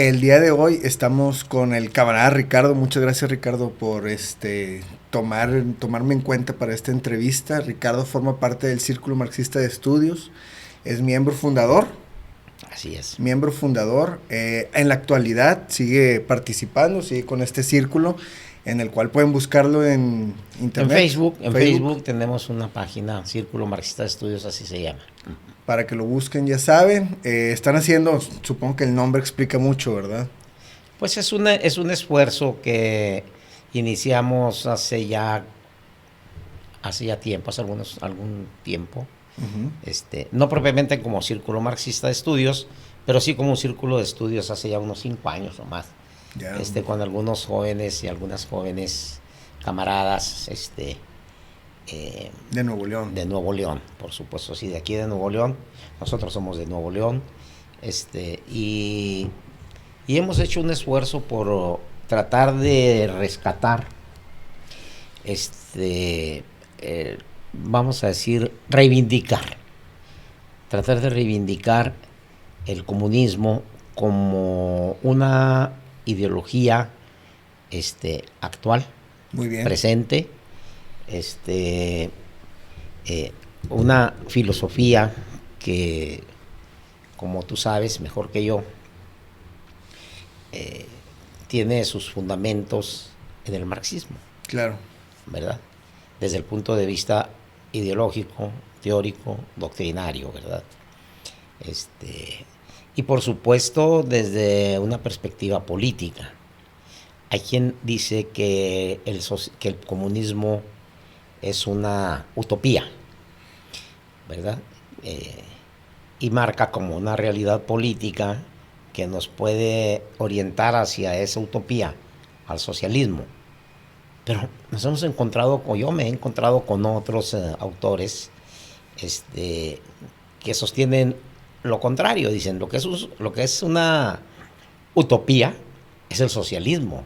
El día de hoy estamos con el camarada Ricardo. Muchas gracias, Ricardo, por tomarme en cuenta para esta entrevista. Ricardo forma parte del Círculo Marxista de Estudios, es Así es. miembro fundador. En la actualidad sigue participando, sigue con este círculo, en el cual pueden buscarlo en internet. En Facebook tenemos una página, Círculo Marxista de Estudios, así se llama. Para que lo busquen, ya saben. Están haciendo, supongo que el nombre explica mucho, ¿verdad? Pues es un esfuerzo que iniciamos hace ya tiempo, algún tiempo. No propiamente como Círculo Marxista de Estudios, pero sí como un círculo de estudios hace ya unos 5 años o más. Ya. Con algunos jóvenes y algunas jóvenes camaradas, De Nuevo León. de Nuevo León, por supuesto, sí, de aquí de Nuevo León. Nosotros somos de Nuevo León, y hemos hecho un esfuerzo por tratar de rescatar, vamos a decir, tratar de reivindicar el comunismo como una ideología actual, Muy bien. presente, una filosofía que, como tú sabes mejor que yo, tiene sus fundamentos en el marxismo. Claro. ¿Verdad? Desde el punto de vista ideológico, teórico, doctrinario, ¿verdad? Y por supuesto desde una perspectiva política. Hay quien dice que el comunismo es una utopía, ¿verdad? Y marca como una realidad política que nos puede orientar hacia esa utopía, al socialismo. Pero nos hemos encontrado, o yo me he encontrado con otros autores que sostienen lo contrario. Dicen, lo que es una utopía es el socialismo,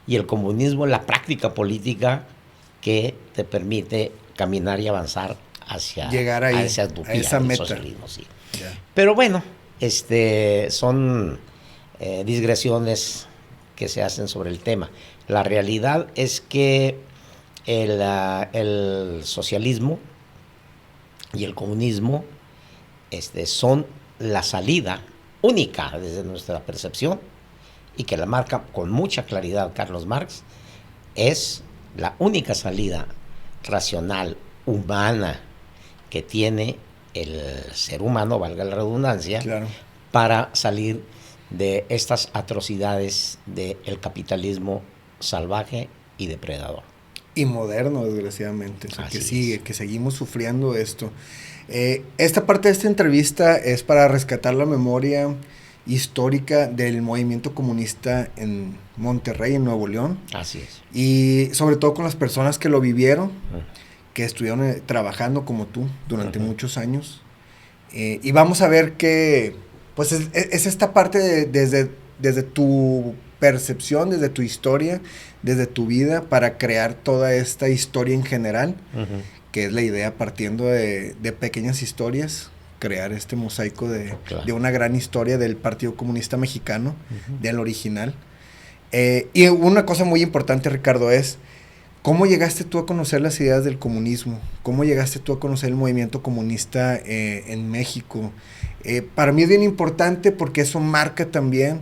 y el comunismo es la práctica política que te permite caminar y avanzar hacia llegar ahí, a esa utopía, a esa meta. socialismo, sí. Yeah. Pero bueno, son digresiones que se hacen sobre el tema. La realidad es que el socialismo y el comunismo son la salida única desde nuestra percepción, y que la marca con mucha claridad Carlos Marx, es la única salida racional, humana, que tiene el ser humano, valga la redundancia, claro, para salir de estas atrocidades del capitalismo salvaje y depredador. Y moderno, desgraciadamente. O sea, que seguimos sufriendo esto. Esta parte de esta entrevista es para rescatar la memoria histórica del movimiento comunista en Monterrey, en Nuevo León. Así es. Y sobre todo con las personas que lo vivieron, que estuvieron trabajando como tú durante muchos años. Y vamos a ver que, pues, es esta parte desde tu percepción, desde tu historia, desde tu vida, para crear toda esta historia en general, que es la idea, partiendo de pequeñas historias, crear este mosaico de una gran historia del Partido Comunista Mexicano, del original. Y una cosa muy importante, Ricardo, es ¿cómo llegaste tú a conocer las ideas del comunismo? ¿Cómo llegaste tú a conocer el movimiento comunista en México? Para mí es bien importante porque eso marca también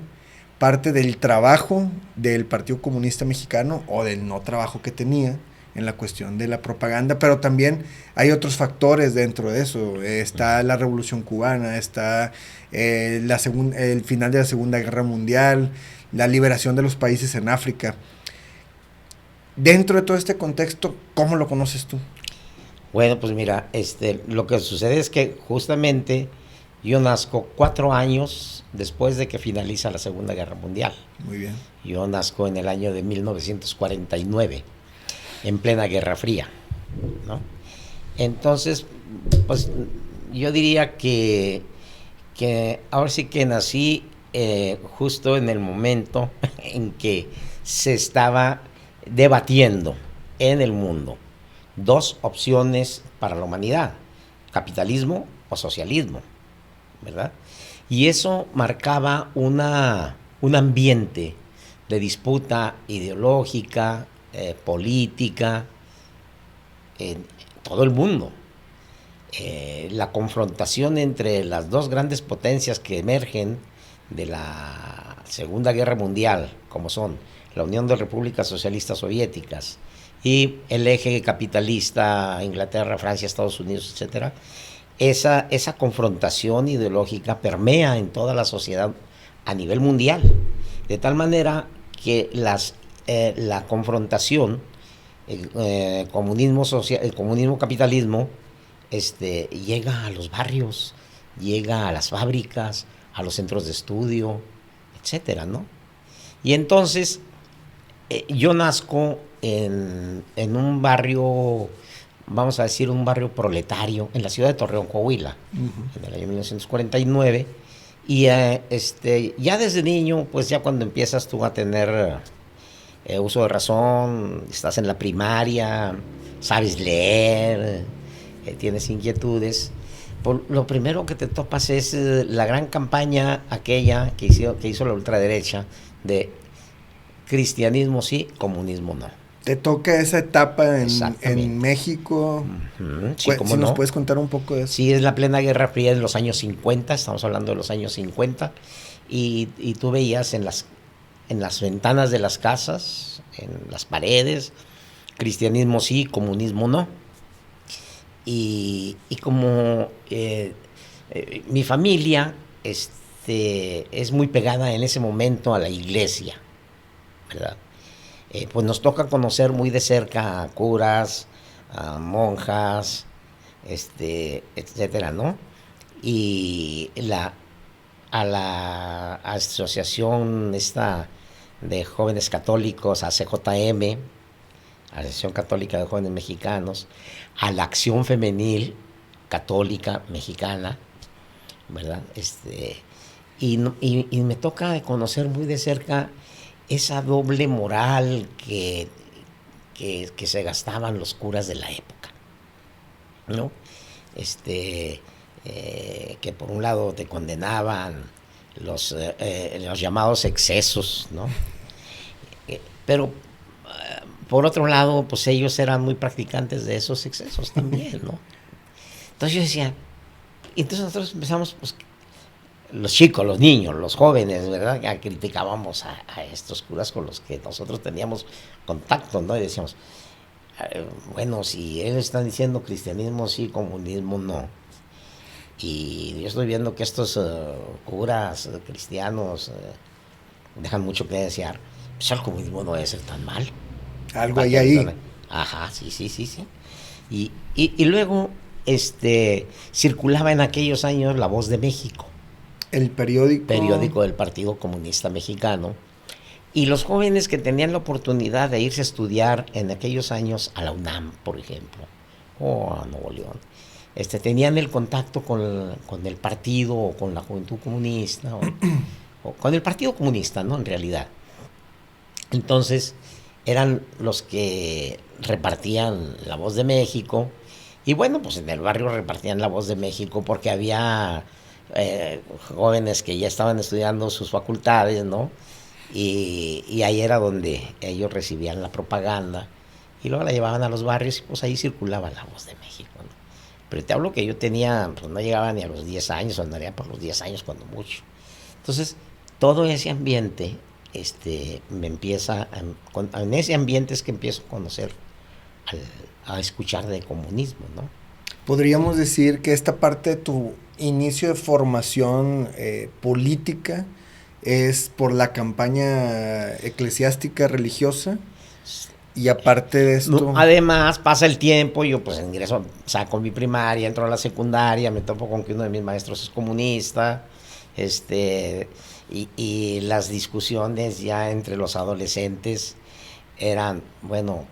parte del trabajo del Partido Comunista Mexicano, o del no trabajo que tenía en la cuestión de la propaganda, pero también hay otros factores dentro de eso. Está la Revolución Cubana, está el final de la Segunda Guerra Mundial, la liberación de los países en África. Dentro de todo este contexto, ¿cómo lo conoces tú? Bueno, pues mira, lo que sucede es que justamente yo nazco 4 años después de que finaliza la Segunda Guerra Mundial. Muy bien. Yo nazco en el año de 1949. En plena Guerra Fría, ¿no? Entonces, pues yo diría que ahora sí que nací justo en el momento en que se estaba debatiendo en el mundo 2 opciones para la humanidad: capitalismo o socialismo, ¿verdad? Y eso marcaba una un ambiente de disputa ideológica, política, en todo el mundo. La confrontación entre las dos grandes potencias que emergen de la Segunda Guerra Mundial, como son la Unión de Repúblicas Socialistas Soviéticas y el eje capitalista, Inglaterra, Francia, Estados Unidos, etcétera, esa confrontación ideológica permea en toda la sociedad a nivel mundial, de tal manera que la confrontación, el comunismo capitalismo, llega a los barrios, llega a las fábricas, a los centros de estudio, etcétera, ¿no? Y entonces yo nazco en un barrio, vamos a decir, un barrio proletario en la ciudad de Torreón, Coahuila, en el año 1949. Y ya desde niño, pues ya cuando empiezas tú a tener uso de razón, estás en la primaria, sabes leer, tienes inquietudes, lo primero que te topas es la gran campaña aquella que hizo la ultraderecha de cristianismo sí, comunismo no. ¿Te toca esa etapa en México? Sí, ¿cómo si no? nos puedes contar un poco de eso. Sí, es la plena Guerra Fría de los años 50, estamos hablando de los años 50, y tú veías en las ventanas de las casas, en las paredes, cristianismo sí, comunismo no. Y como mi familia es muy pegada en ese momento a la iglesia, ¿verdad? Pues nos toca conocer muy de cerca a curas, a monjas, etcétera, ¿no? Y a la asociación esta de jóvenes católicos, ACJM, Asociación Católica de Jóvenes Mexicanos, a la Acción Femenil Católica Mexicana, ¿verdad? Y me toca conocer muy de cerca esa doble moral que se gastaban los curas de la época, ¿no? Que por un lado te condenaban los llamados excesos, ¿no? Pero por otro lado, pues ellos eran muy practicantes de esos excesos también, ¿no? Entonces yo decía, y entonces nosotros empezamos, pues, los chicos, los niños, los jóvenes, ¿verdad? Ya criticábamos a estos curas con los que nosotros teníamos contacto, ¿no? Y decíamos, bueno, si ellos están diciendo cristianismo sí, comunismo no. Y yo estoy viendo que estos curas cristianos dejan mucho que desear, pues el comunismo no debe ser tan mal. Algo hay ahí. Ajá, sí. Y luego circulaba en aquellos años La Voz de México. El periódico. Periódico del Partido Comunista Mexicano. Y los jóvenes que tenían la oportunidad de irse a estudiar en aquellos años a la UNAM, por ejemplo, o a Nuevo León, tenían el contacto con el partido o con la Juventud Comunista, o con el Partido Comunista, ¿no? En realidad. Entonces, eran los que repartían La Voz de México. Y bueno, pues en el barrio repartían La Voz de México porque había jóvenes que ya estaban estudiando sus facultades, ¿no? Y ahí era donde ellos recibían la propaganda y luego la llevaban a los barrios y pues ahí circulaba La Voz de México, ¿no? Pero te hablo que yo tenía, pues no llegaba ni a los 10 años, andaría por los 10 años cuando mucho. Entonces, todo ese ambiente me empieza, en ese ambiente es que empiezo a conocer, a escuchar de comunismo, ¿no? Podríamos decir que esta parte de tu inicio de formación política es por la campaña eclesiástica religiosa, y aparte de esto... No, además, pasa el tiempo, yo pues ingreso, saco mi primaria, entro a la secundaria, me topo con que uno de mis maestros es comunista, y las discusiones ya entre los adolescentes eran, bueno,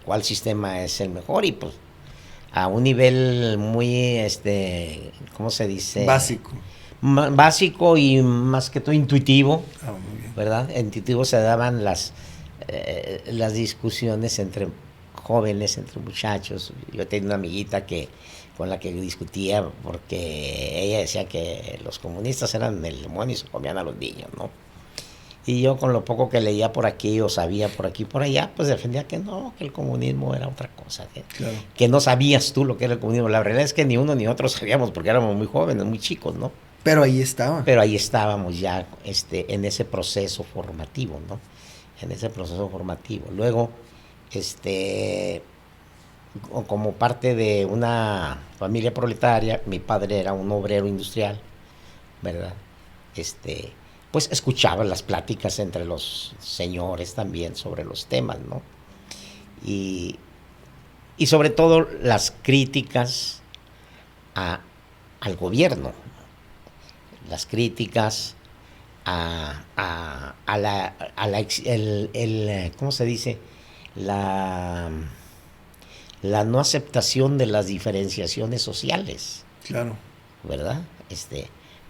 ¿cuál sistema es el mejor? Y pues a un nivel muy, ¿cómo se dice? Básico y más que todo intuitivo, muy bien. ¿verdad? En intuitivo se daban las discusiones entre jóvenes, entre muchachos. Yo tenía una amiguita que con la que discutía, porque ella decía que los comunistas eran el demonio y se comían a los niños, ¿no? Y yo, con lo poco que leía por aquí o sabía por aquí y por allá, pues defendía que no, que el comunismo era otra cosa, Claro. que no sabías tú lo que era el comunismo. La realidad es que ni uno ni otro sabíamos, porque éramos muy jóvenes, muy chicos, ¿no? Pero ahí estaba. Pero ahí estábamos ya en ese proceso formativo, ¿no? En ese proceso formativo. Luego, como parte de una familia proletaria, mi padre era un obrero industrial, ¿verdad? Pues escuchaba las pláticas entre los señores también sobre los temas, ¿no? Y, y sobre todo las críticas al gobierno, las críticas ¿cómo se dice? La no aceptación de las diferenciaciones sociales. Claro. ¿Verdad?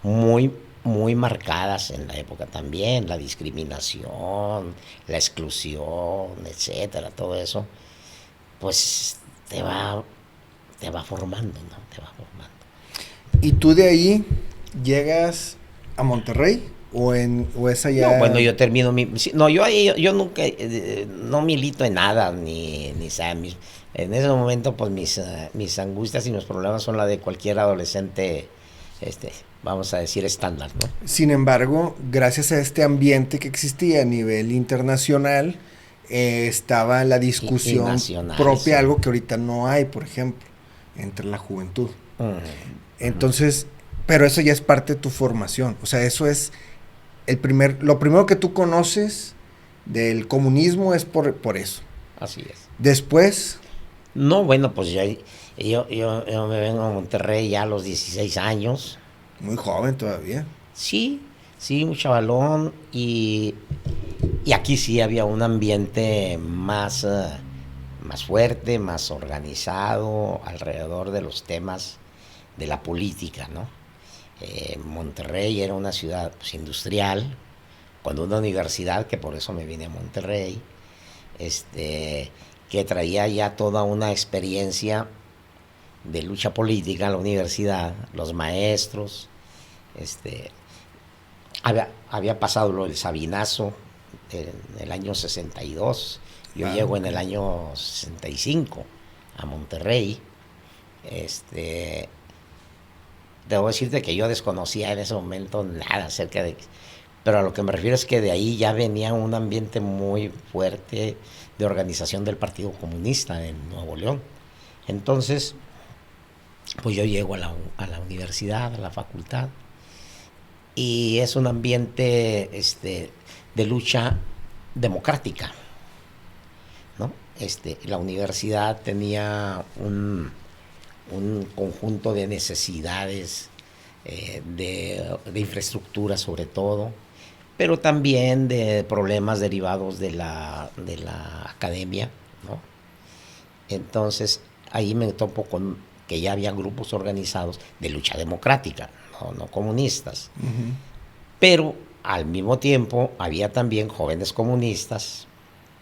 Muy, muy marcadas en la época también, la discriminación, la exclusión, etcétera, todo eso, pues te va formando, ¿no? Te va formando. ¿Y tú de ahí llegas a Monterrey? ¿O es allá? No, bueno, yo termino no, yo nunca, no milito en nada, ni en ese momento, pues mis angustias y mis problemas son la de cualquier adolescente, vamos a decir, estándar, ¿no? Sin embargo, gracias a este ambiente que existía a nivel internacional, estaba la discusión propia, sí. Algo que ahorita no hay, por ejemplo, entre la juventud. Entonces, pero eso ya es parte de tu formación, o sea, eso es lo primero que tú conoces del comunismo es por eso. Así es. Después... No, bueno, pues yo me vengo a Monterrey ya a los 16 años. Muy joven todavía. Sí, un chavalón, y aquí sí había un ambiente más fuerte, más organizado alrededor de los temas de la política, ¿no? Monterrey era una ciudad, pues, industrial, con una universidad, que por eso me vine a Monterrey, que traía ya toda una experiencia de lucha política en la universidad, los maestros, había pasado lo del Sabinazo en el año 62, yo llego en el año 65 a Monterrey, debo decirte que yo desconocía en ese momento nada acerca de... Pero a lo que me refiero es que de ahí ya venía un ambiente muy fuerte de organización del Partido Comunista en Nuevo León. Entonces, pues yo llego a la universidad, a la facultad, y es un ambiente de lucha democrática, ¿no? La universidad tenía un conjunto de necesidades de infraestructura, sobre todo, pero también de problemas derivados de la academia, ¿no? Entonces ahí me topo con que ya había grupos organizados de lucha democrática, no comunistas, pero al mismo tiempo había también jóvenes comunistas,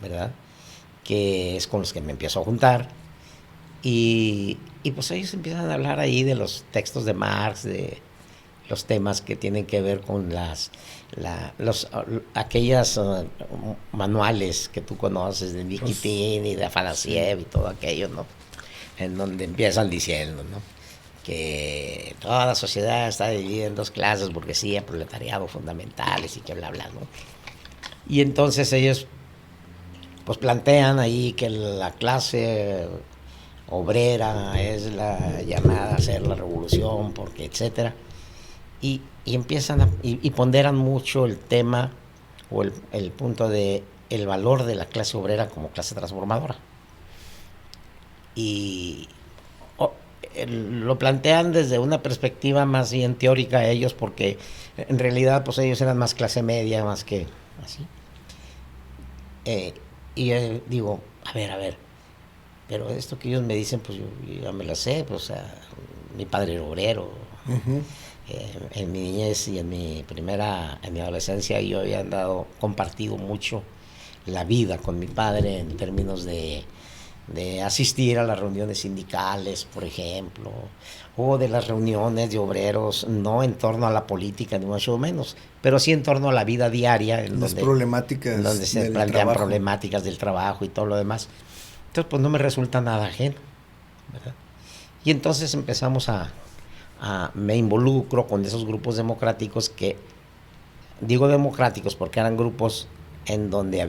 ¿verdad?, que es con los que me empiezo a juntar. Y pues ellos empiezan a hablar ahí de los textos de Marx, de los temas que tienen que ver con aquellas manuales que tú conoces de Nikitin y de Afanasiev, sí, y todo aquello, ¿no? En donde empiezan diciendo, ¿no?, que toda la sociedad está dividida en dos clases, burguesía, proletariado, fundamentales, y que bla, bla, ¿no? Y entonces ellos pues plantean ahí que la clase obrera es la llamada a hacer la revolución, porque etcétera, y empiezan y ponderan mucho el tema o el punto de el valor de la clase obrera como clase transformadora, y lo plantean desde una perspectiva más bien teórica ellos, porque en realidad pues ellos eran más clase media, más que así, y digo, a ver, pero esto que ellos me dicen, pues yo ya me lo sé, pues, o sea, mi padre era obrero. En mi niñez y en mi adolescencia yo había compartido mucho la vida con mi padre en términos de de asistir a las reuniones sindicales, por ejemplo, o de las reuniones de obreros, no en torno a la política, ni mucho menos, pero sí en torno a la vida diaria, Las problemáticas en donde se del plantean trabajo. problemáticas del trabajo y todo lo demás. Entonces, pues no me resulta nada ajeno, ¿verdad? Y entonces empezamos me involucro con esos grupos democráticos que, digo democráticos porque eran grupos en donde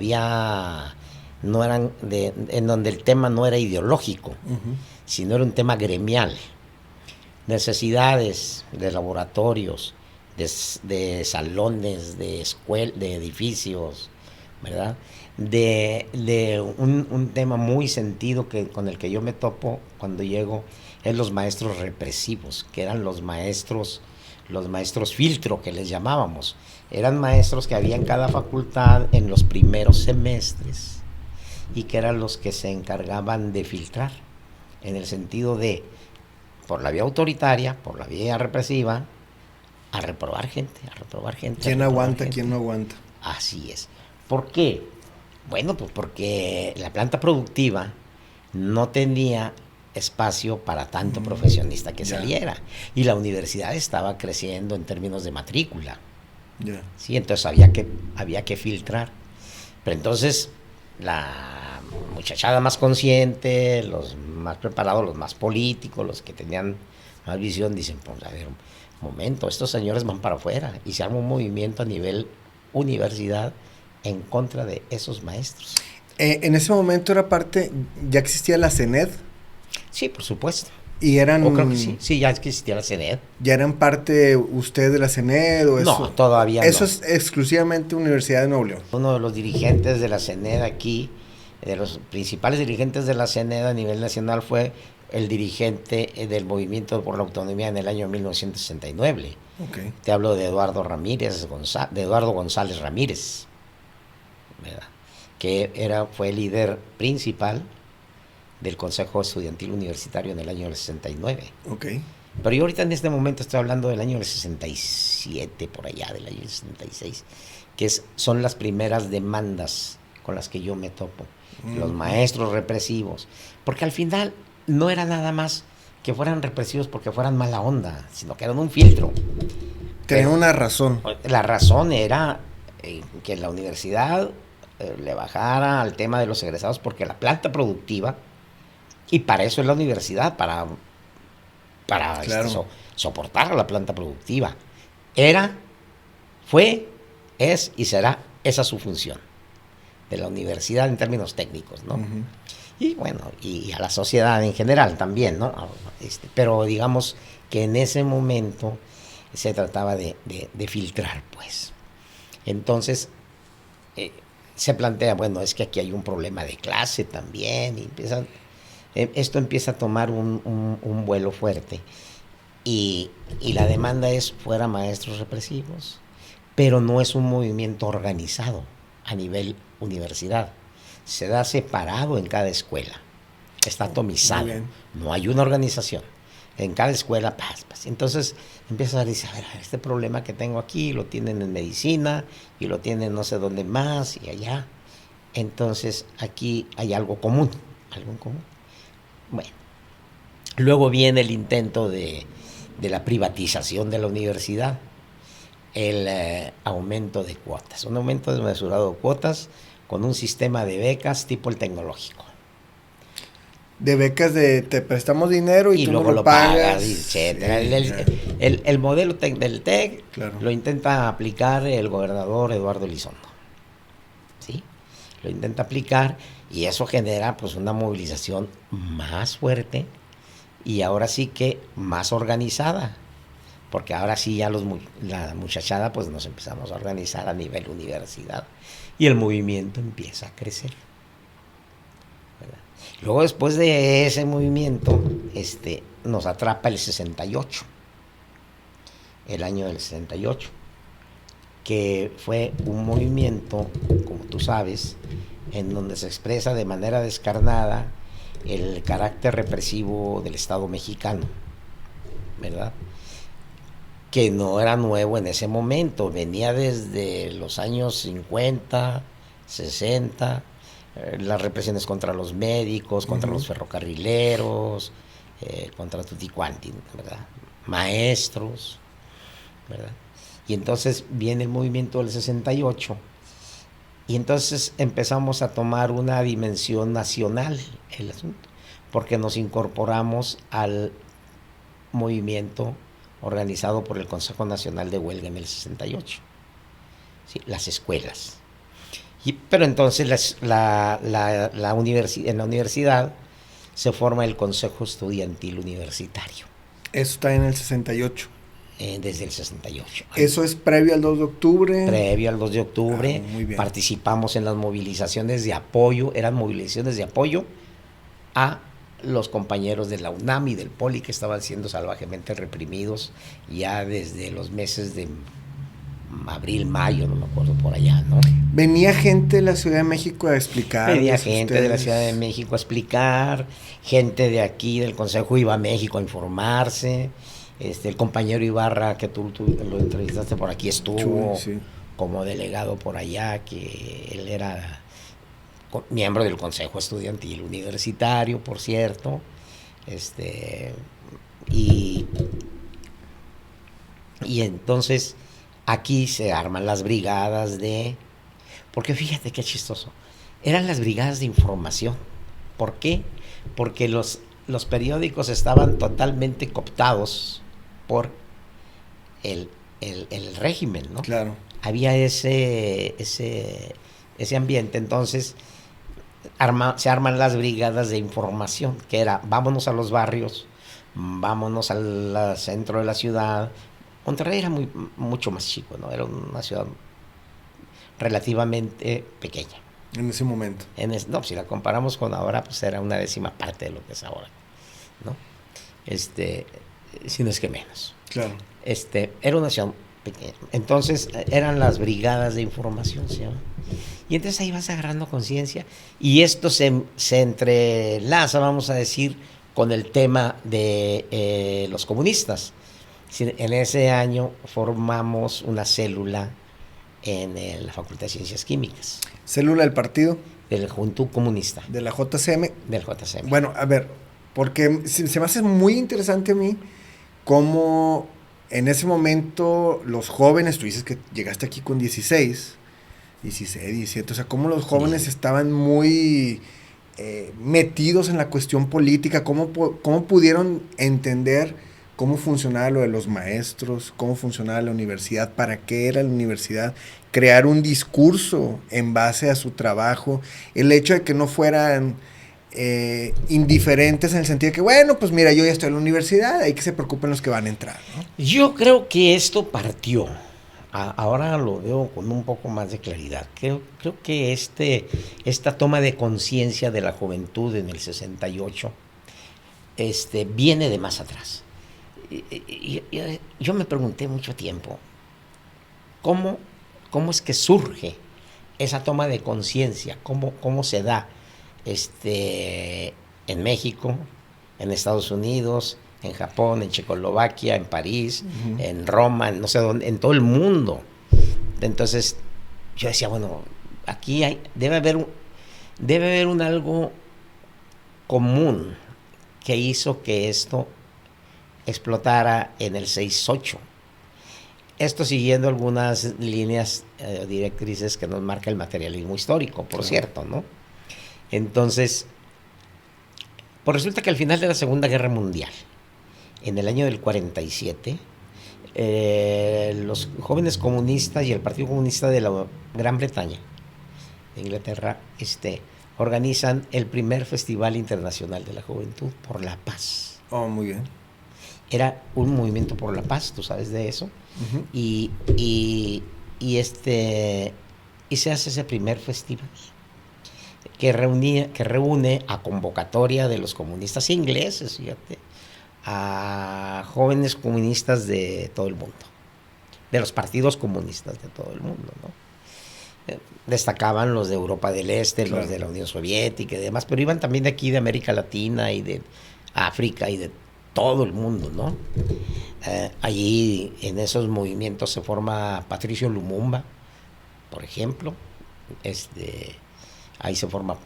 en donde el tema no era ideológico, sino era un tema gremial. Necesidades de laboratorios, de salones, de escuelas, de edificios, ¿verdad? De un tema muy sentido con el que yo me topo cuando llego es los maestros represivos, que eran los maestros filtro que les llamábamos. Eran maestros que había en cada facultad en los primeros semestres y que eran los que se encargaban de filtrar, en el sentido de, por la vía autoritaria, por la vía represiva, a reprobar gente. ¿Quién aguanta, quién no aguanta? Así es. ¿Por qué? Bueno, pues porque la planta productiva no tenía espacio para tanto profesionista que saliera. Y la universidad estaba creciendo en términos de matrícula. Sí, entonces había que filtrar. Pero entonces la muchachada más consciente, los más preparados, los más políticos, los que tenían más visión, dicen, pues a ver, un momento, estos señores van para afuera. Y se arma un movimiento a nivel universidad en contra de esos maestros. En ese momento ya existía la CENED. Sí, por supuesto. Y eran... creo que sí, ya existía la CENED. ¿Ya eran parte usted de la CENED o eso? No, todavía no. Eso es exclusivamente Universidad de Nuevo León. Uno de los dirigentes de la CENED aquí, de los principales dirigentes de la CENED a nivel nacional, fue el dirigente del Movimiento por la Autonomía en el año 1969. Okay. Te hablo de Eduardo González Ramírez, ¿verdad? Que fue el líder principal del Consejo Estudiantil Universitario en el año del 69. Okay. Pero yo ahorita en este momento estoy hablando del año del 67, por allá, del año del 66, que son las primeras demandas con las que yo me topo. Los maestros represivos. Porque al final no era nada más que fueran represivos porque fueran mala onda, sino que eran un filtro. Tenían una razón. La razón era que la universidad le bajara al tema de los egresados, porque la planta productiva, y para eso es la universidad, para claro, soportar a la planta productiva, fue, es y será esa su función de la universidad en términos técnicos, ¿no? Y bueno, y a la sociedad en general también, ¿no? Pero digamos que en ese momento se trataba de filtrar, pues. Entonces, se plantea, bueno, es que aquí hay un problema de clase también, y esto empieza a tomar un vuelo fuerte. Y la demanda es fuera maestros represivos, pero no es un movimiento organizado a nivel universidad. Se da separado en cada escuela, está atomizado, no hay una organización. En cada escuela, entonces empiezas a decir, a ver, este problema que tengo aquí lo tienen en medicina y lo tienen no sé dónde más y allá. Entonces aquí hay algo común, Bueno, luego viene el intento de la privatización de la universidad, el aumento de cuotas, un aumento desmesurado de cuotas con un sistema de becas tipo el tecnológico. De becas te prestamos dinero y tú luego lo pagas, etcétera. El modelo del TEC, claro, lo intenta aplicar el gobernador Eduardo Elizondo. ¿Sí? Lo intenta aplicar y eso genera pues una movilización más fuerte y ahora sí que más organizada. Porque ahora sí ya la muchachada pues nos empezamos a organizar a nivel universidad y el movimiento empieza a crecer. ¿Verdad? Luego después de ese movimiento nos atrapa el 68, el año del 68, que fue un movimiento, como tú sabes, en donde se expresa de manera descarnada el carácter represivo del Estado mexicano, ¿verdad? Que no era nuevo en ese momento, venía desde los años 50, 60, las represiones contra los médicos, contra los ferrocarrileros, contra tutti quanti, ¿verdad? Maestros, ¿verdad? Y entonces viene el movimiento del 68 y entonces empezamos a tomar una dimensión nacional el asunto, porque nos incorporamos al movimiento organizado por el Consejo Nacional de Huelga en el 68, ¿sí? Las escuelas. Pero entonces en la universidad se forma el Consejo Estudiantil Universitario. Eso está en el 68. Desde el 68. ¿Eso es previo al 2 de octubre? Previo al 2 de octubre. Muy bien. Participamos en las movilizaciones de apoyo, eran movilizaciones de apoyo a los compañeros de la UNAM y del Poli que estaban siendo salvajemente reprimidos ya desde los meses de abril, mayo, no me acuerdo, por allá, ¿no? ¿Venía gente de la Ciudad de México a explicar? Venía gente de la Ciudad de México a explicar, gente de aquí del Consejo iba a México a informarse, el compañero Ibarra, que tú lo entrevistaste por aquí, estuvo sí, como delegado por allá, que él era miembro del Consejo Estudiantil Universitario, por cierto, y entonces aquí se arman las brigadas porque fíjate qué chistoso, eran las brigadas de información. ¿Por qué? Porque los periódicos estaban totalmente cooptados por el régimen, ¿no? Claro. Había ese ambiente, entonces se arman las brigadas de información, que era, vámonos a los barrios, vámonos al centro de la ciudad. Monterrey era mucho más chico, ¿no? Era una ciudad relativamente pequeña. En ese momento. No, si la comparamos con ahora, pues era una 10ª parte de lo que es ahora, ¿no? Si no es que menos. Claro. Era una ciudad pequeña. Entonces, eran las brigadas de información, ¿sí? Y entonces ahí vas agarrando conciencia. Y esto se entrelaza, vamos a decir, con el tema de los comunistas. En ese año formamos una célula en la Facultad de Ciencias Químicas. ¿Célula del partido? Del Juventud Comunista. ¿De la JCM? Del JCM. Bueno, a ver, porque se me hace muy interesante a mí cómo en ese momento los jóvenes, tú dices que llegaste aquí con 16, 17, o sea, cómo los jóvenes estaban muy metidos en la cuestión política, cómo pudieron entender cómo funcionaba lo de los maestros, cómo funcionaba la universidad, para qué era la universidad, crear un discurso en base a su trabajo, el hecho de que no fueran indiferentes en el sentido de que, bueno, pues mira, yo ya estoy en la universidad, hay que se preocupen los que van a entrar, ¿no? Yo creo que esto partió, ahora lo veo con un poco más de claridad, creo que esta toma de conciencia de la juventud en el 68 viene de más atrás. Yo me pregunté mucho tiempo, ¿cómo es que surge esa toma de conciencia? ¿Cómo se da en México, en Estados Unidos, en Japón, en Checoslovaquia, en París, en Roma, en no sé dónde, en todo el mundo? Entonces yo decía, bueno, aquí debe haber un algo común que hizo que esto explotara en el 68. Esto siguiendo algunas líneas directrices que nos marca el materialismo histórico, por cierto, ¿no? Entonces, pues resulta que al final de la Segunda Guerra Mundial, en el año del 47, los jóvenes comunistas y el Partido Comunista de la Gran Bretaña, de Inglaterra, organizan el primer Festival Internacional de la Juventud por la Paz. Oh, muy bien. Era un movimiento por la paz, tú sabes de eso. Y se hace ese primer festival que reúne a convocatoria de los comunistas ingleses, fíjate, a jóvenes comunistas de todo el mundo, de los partidos comunistas de todo el mundo, ¿no? Destacaban los de Europa del Este, claro, los de la Unión Soviética y demás, pero iban también de aquí, de América Latina y de África y de todo el mundo, ¿no? Allí en esos movimientos se forma Patricio Lumumba, por ejemplo, Ahí se forma,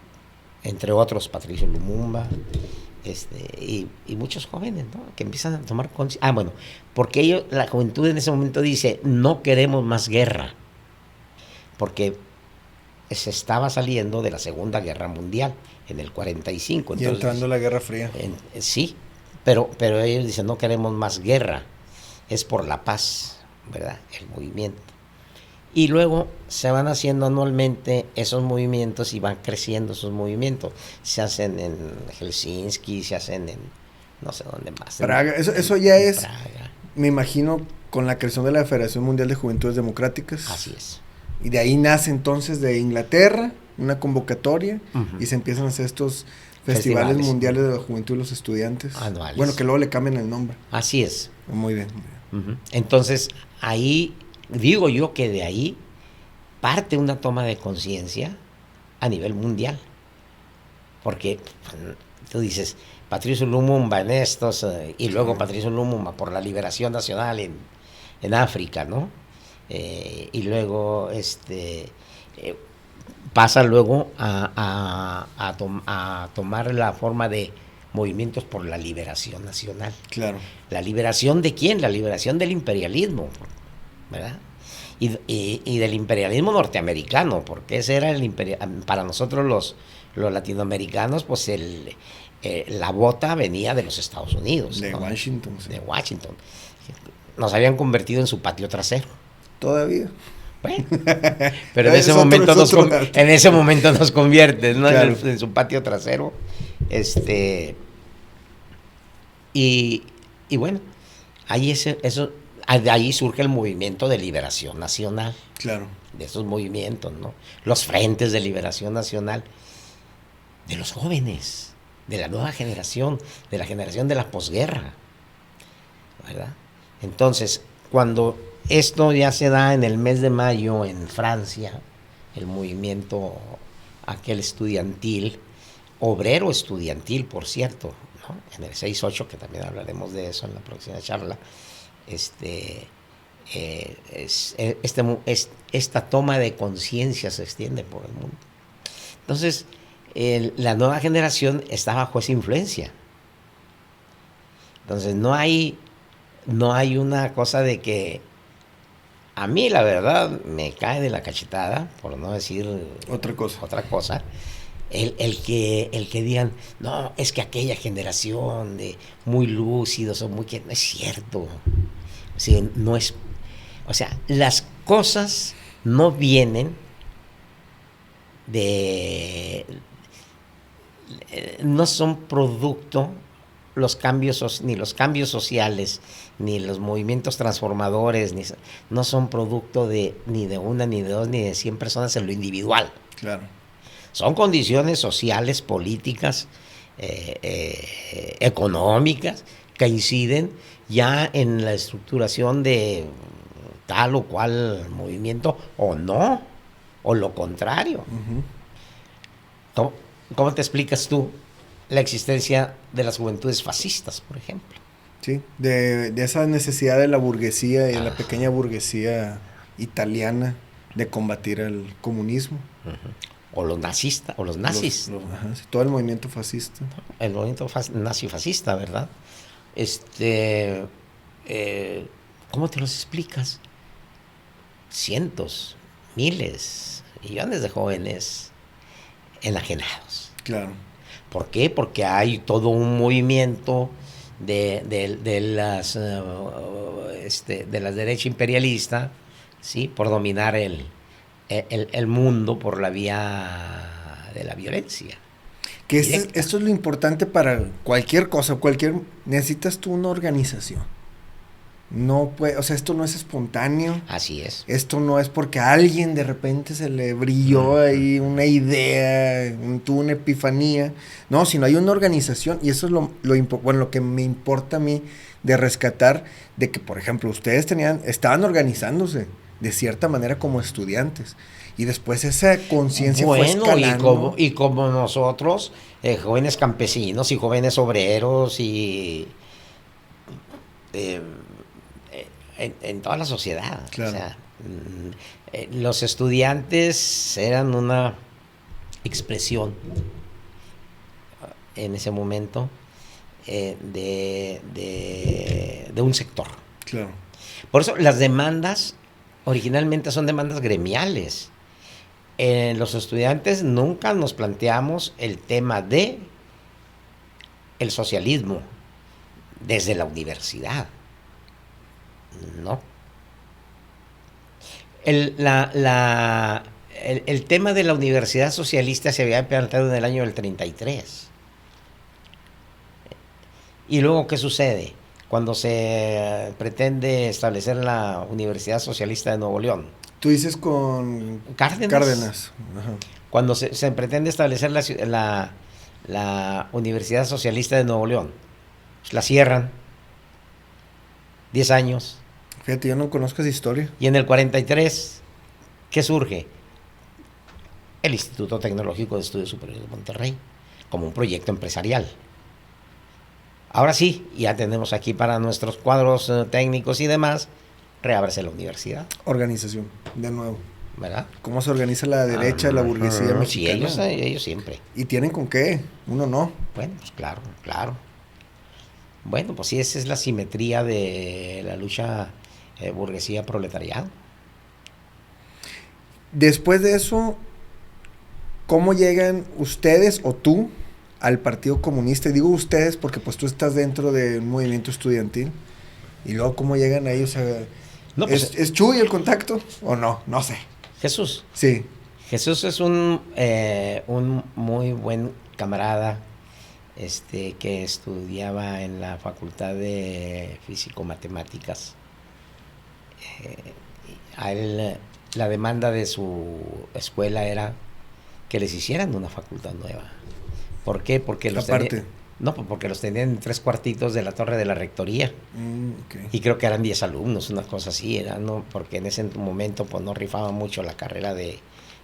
entre otros, Patricio Lumumba, y muchos jóvenes, ¿no? Que empiezan a tomar conciencia. Ah, bueno, porque la juventud en ese momento dice, no queremos más guerra, porque se estaba saliendo de la Segunda Guerra Mundial en el 45. Y entrando la Guerra Fría. Sí, pero ellos dicen, no queremos más guerra, es por la paz, ¿verdad? El movimiento. Y luego se van haciendo anualmente esos movimientos y van creciendo esos movimientos. Se hacen en Helsinki, se hacen en no sé dónde más. Praga, eso ya es, Praga. Me imagino, con la creación de la Federación Mundial de Juventudes Democráticas. Así es. Y de ahí nace entonces de Inglaterra una convocatoria Uh-huh. y se empiezan a hacer estos festivales mundiales de la juventud y los estudiantes. Anuales. Bueno, que luego le cambian el nombre. Así es. Muy bien. Uh-huh. Entonces, ahí, digo yo que de ahí parte una toma de conciencia a nivel mundial. Porque tú dices, Patricio Lumumba en estos, y luego Patricio Lumumba por la liberación nacional en África, ¿no? Y luego pasa luego a tomar la forma de movimientos por la liberación nacional. Claro. ¿La liberación de quién? La liberación del imperialismo, ¿verdad? Y del imperialismo norteamericano, porque ese era el para nosotros los latinoamericanos, pues la bota venía de los Estados Unidos. De, ¿no? Washington. Sí. De Washington. Nos habían convertido en su patio trasero. Todavía. Bueno, pero en ese momento nos convierten, ¿no? Claro. En su patio trasero. Y bueno, ahí de ahí surge el movimiento de liberación nacional. Claro. De esos movimientos, ¿no? Los frentes de liberación nacional de los jóvenes, de la nueva generación, de la generación de la posguerra, ¿verdad? Entonces, cuando esto ya se da en el mes de mayo en Francia, el movimiento aquel estudiantil, obrero estudiantil, por cierto, ¿no? En el 6-8, que también hablaremos de eso en la próxima charla, esta toma de conciencia se extiende por el mundo. Entonces, la nueva generación está bajo esa influencia. Entonces, no hay una cosa de que a mí, la verdad, me cae de la cachetada, por no decir otra cosa. El que digan, no, es que aquella generación de muy lúcidos o muy que no es cierto. Sí, no es, o sea, las cosas no vienen no son producto los cambios, ni los cambios sociales, ni los movimientos transformadores, no son producto ni de una, ni de dos, ni de 100 personas en lo individual. Claro. Son condiciones sociales, políticas, económicas, que inciden ya en la estructuración de tal o cual movimiento, o no, o lo contrario. Uh-huh. ¿Cómo te explicas tú la existencia de las juventudes fascistas, por ejemplo? Sí, de esa necesidad de la burguesía y de la pequeña burguesía italiana de combatir el comunismo. Uh-huh. O los nazistas, o los nazis. Sí, todo el movimiento fascista. El movimiento nazi-fascista, ¿verdad? ¿Cómo te los explicas? Cientos, miles, millones de jóvenes enajenados. Claro. ¿Por qué? Porque hay todo un movimiento de la derecha imperialista, ¿sí? Por dominar el mundo por la vía de la violencia. Que esto es lo importante para cualquier cosa, necesitas tú una organización. No puede, o sea, esto no es espontáneo. Así es. Esto no es porque a alguien de repente se le brilló ahí una idea, tuvo una epifanía. No, sino hay una organización, y eso es lo que me importa a mí de rescatar, de que, por ejemplo, ustedes estaban organizándose de cierta manera como estudiantes. Y después esa conciencia fue escalando. Y como nosotros, jóvenes campesinos y jóvenes obreros y en toda la sociedad. Claro. O sea, los estudiantes eran una expresión en ese momento de un sector. Claro. Por eso las demandas originalmente son demandas gremiales. Los estudiantes nunca nos planteamos el tema de el socialismo desde la universidad. No. El tema de la universidad socialista se había planteado en el año del 33. ¿Y luego qué sucede? Cuando se pretende establecer la Universidad Socialista de Nuevo León. Tú dices con Cárdenas. Ajá. Cuando se pretende establecer la Universidad Socialista de Nuevo León, pues la cierran. 10 años. Fíjate, yo no conozco esa historia. Y en el 43, ¿qué surge? El Instituto Tecnológico de Estudios Superiores de Monterrey, como un proyecto empresarial. Ahora sí, ya tenemos aquí para nuestros cuadros técnicos y demás, reábrese la universidad. Organización, de nuevo. ¿Verdad? ¿Cómo se organiza la derecha, la burguesía mexicana? Sí, ellos siempre. ¿Y tienen con qué? Uno no. Bueno, pues claro. Bueno, pues sí, esa es la simetría de la lucha burguesía-proletariado. Después de eso, ¿cómo llegan ustedes o tú al Partido Comunista? Y digo ustedes porque pues tú estás dentro de un movimiento estudiantil. Y luego, ¿cómo llegan a ellos? No, pues, ¿Es Chuy el contacto o no? No sé. Jesús. Sí. Jesús es un muy buen camarada que estudiaba en la Facultad de Físico-Matemáticas. A él la demanda de su escuela era que les hicieran una facultad nueva. ¿Por qué? Porque los porque los tenían en 3 cuartitos de la torre de la rectoría. Okay. Y creo que eran 10 alumnos, una cosa así, ¿no? Porque en ese momento pues no rifaba mucho la carrera de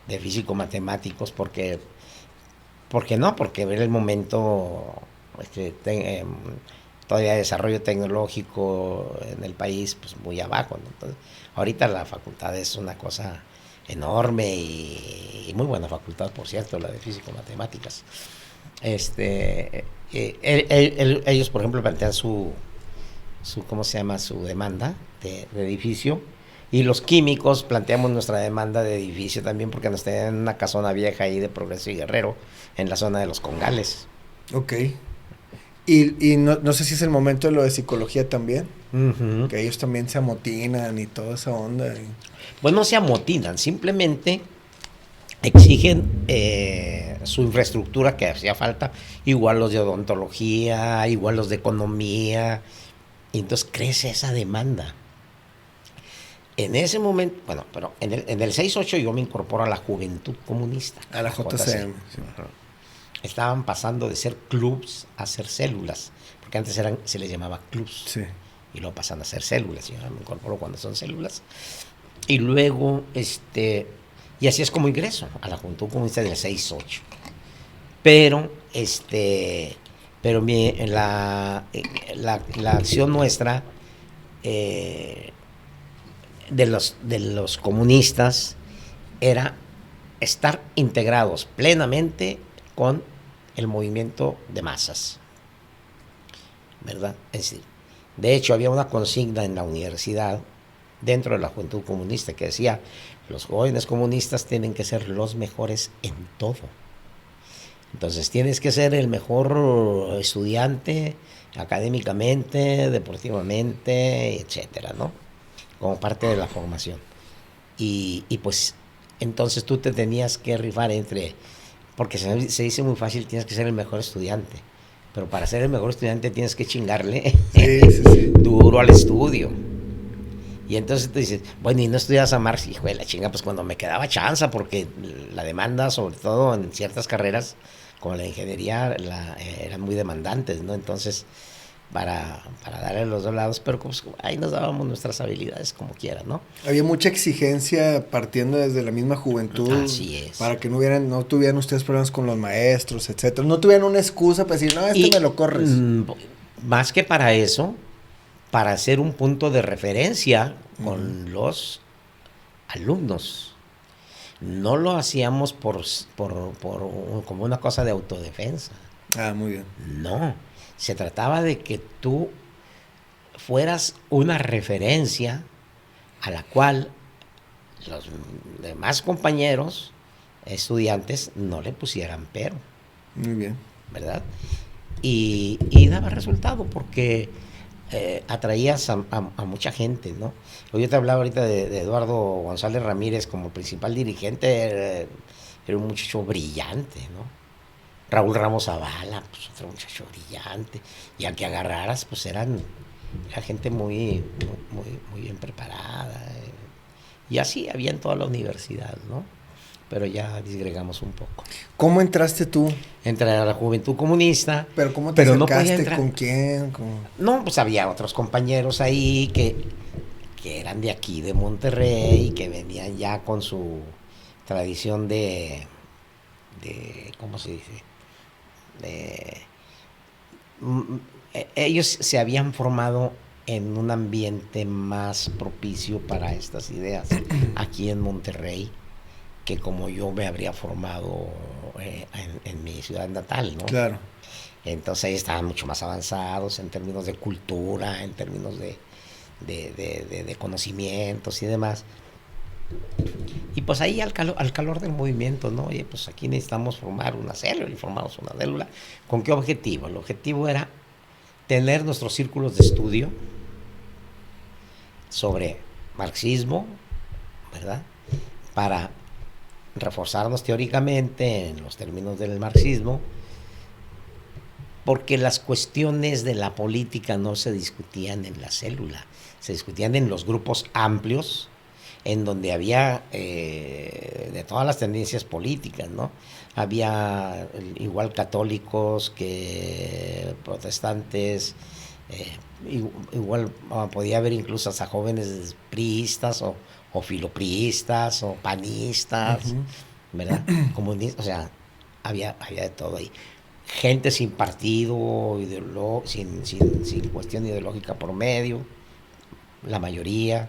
físico-matemáticos, porque era el momento todavía de desarrollo tecnológico en el país pues muy abajo, ¿no? Entonces, ahorita la facultad es una cosa enorme y muy buena facultad, por cierto, la de físico-matemáticas. Ellos, por ejemplo, plantean su ¿cómo se llama? Su demanda de edificio, y los químicos planteamos nuestra demanda de edificio también, porque nos tenían en una casona vieja ahí de Progreso y Guerrero, en la zona de Los Congales. Ok. Y no sé si es el momento de lo de psicología también, Uh-huh. que ellos también se amotinan y toda esa onda. Pues no se amotinan, simplemente exigen su infraestructura que hacía falta, igual los de odontología, igual los de economía, y entonces crece esa demanda. En ese momento, bueno, pero en el 6-8 yo me incorporo a la Juventud Comunista. A la JCM. Sí. Estaban pasando de ser clubs a ser células, porque antes se les llamaba clubs, Sí. y luego pasan a ser células. Yo me incorporo cuando son células. Y luego, y así es como ingreso a la Juventud Comunista del 6-8. Pero, la acción nuestra de los comunistas era estar integrados plenamente con el movimiento de masas, ¿verdad? Es decir, de hecho había una consigna en la universidad dentro de la Juventud Comunista que decía: los jóvenes comunistas tienen que ser los mejores en todo. Entonces tienes que ser el mejor estudiante académicamente, deportivamente, etcétera, ¿no? Como parte de la formación. Y pues entonces tú te tenías que rifar porque se dice muy fácil, tienes que ser el mejor estudiante, pero para ser el mejor estudiante tienes que chingarle Sí. duro al estudio. Y entonces tú dices, bueno, y no estudias a Marx, hijo de la chinga, pues cuando me quedaba chanza, porque la demanda, sobre todo en ciertas carreras, como la ingeniería, eran muy demandantes, ¿no? Entonces, para darle los 2 lados, pero pues ahí nos dábamos nuestras habilidades como quiera, ¿no? Había mucha exigencia partiendo desde la misma juventud. Así es. Para que no tuvieran ustedes problemas con los maestros, etcétera. No tuvieran una excusa para decir, no, me lo corres. Más que para eso, para hacer un punto de referencia con los alumnos. No lo hacíamos como una cosa de autodefensa. Ah, muy bien. No, se trataba de que tú fueras una referencia a la cual los demás compañeros, estudiantes, no le pusieran pero, Muy bien. ¿verdad? Y daba resultado porque atraías a mucha gente, ¿no? Yo te hablaba ahorita de Eduardo González Ramírez como principal dirigente, era un muchacho brillante, ¿no? Raúl Ramos Zavala, pues otro muchacho brillante, y al que agarraras, pues era gente muy bien preparada, y así había en toda la universidad, ¿no? Pero ya disgregamos un poco. ¿Cómo entraste tú? Entré a la Juventud Comunista. ¿Pero cómo te pero acercaste? No podía entrar. ¿Con quién? No, pues había otros compañeros ahí que eran de aquí, de Monterrey, que venían ya con su tradición de ¿cómo se dice? Ellos se habían formado en un ambiente más propicio para estas ideas aquí en Monterrey que como yo me habría formado en mi ciudad natal, ¿no? Claro. Entonces ellos estaban mucho más avanzados en términos de cultura, en términos de conocimientos y demás. Y pues ahí al calor del movimiento, ¿no? Oye, pues aquí necesitamos formar una célula, y formamos una célula. ¿Con qué objetivo? El objetivo era tener nuestros círculos de estudio sobre marxismo, ¿verdad? Para reforzarnos teóricamente en los términos del marxismo, porque las cuestiones de la política no se discutían en la célula, se discutían en los grupos amplios, en donde había de todas las tendencias políticas, ¿no? Había igual católicos que protestantes, igual podía haber incluso hasta jóvenes priistas o filopriistas o panistas, ¿verdad? Comunistas, o sea, había de todo ahí. Gente sin partido, sin cuestión ideológica por medio, la mayoría.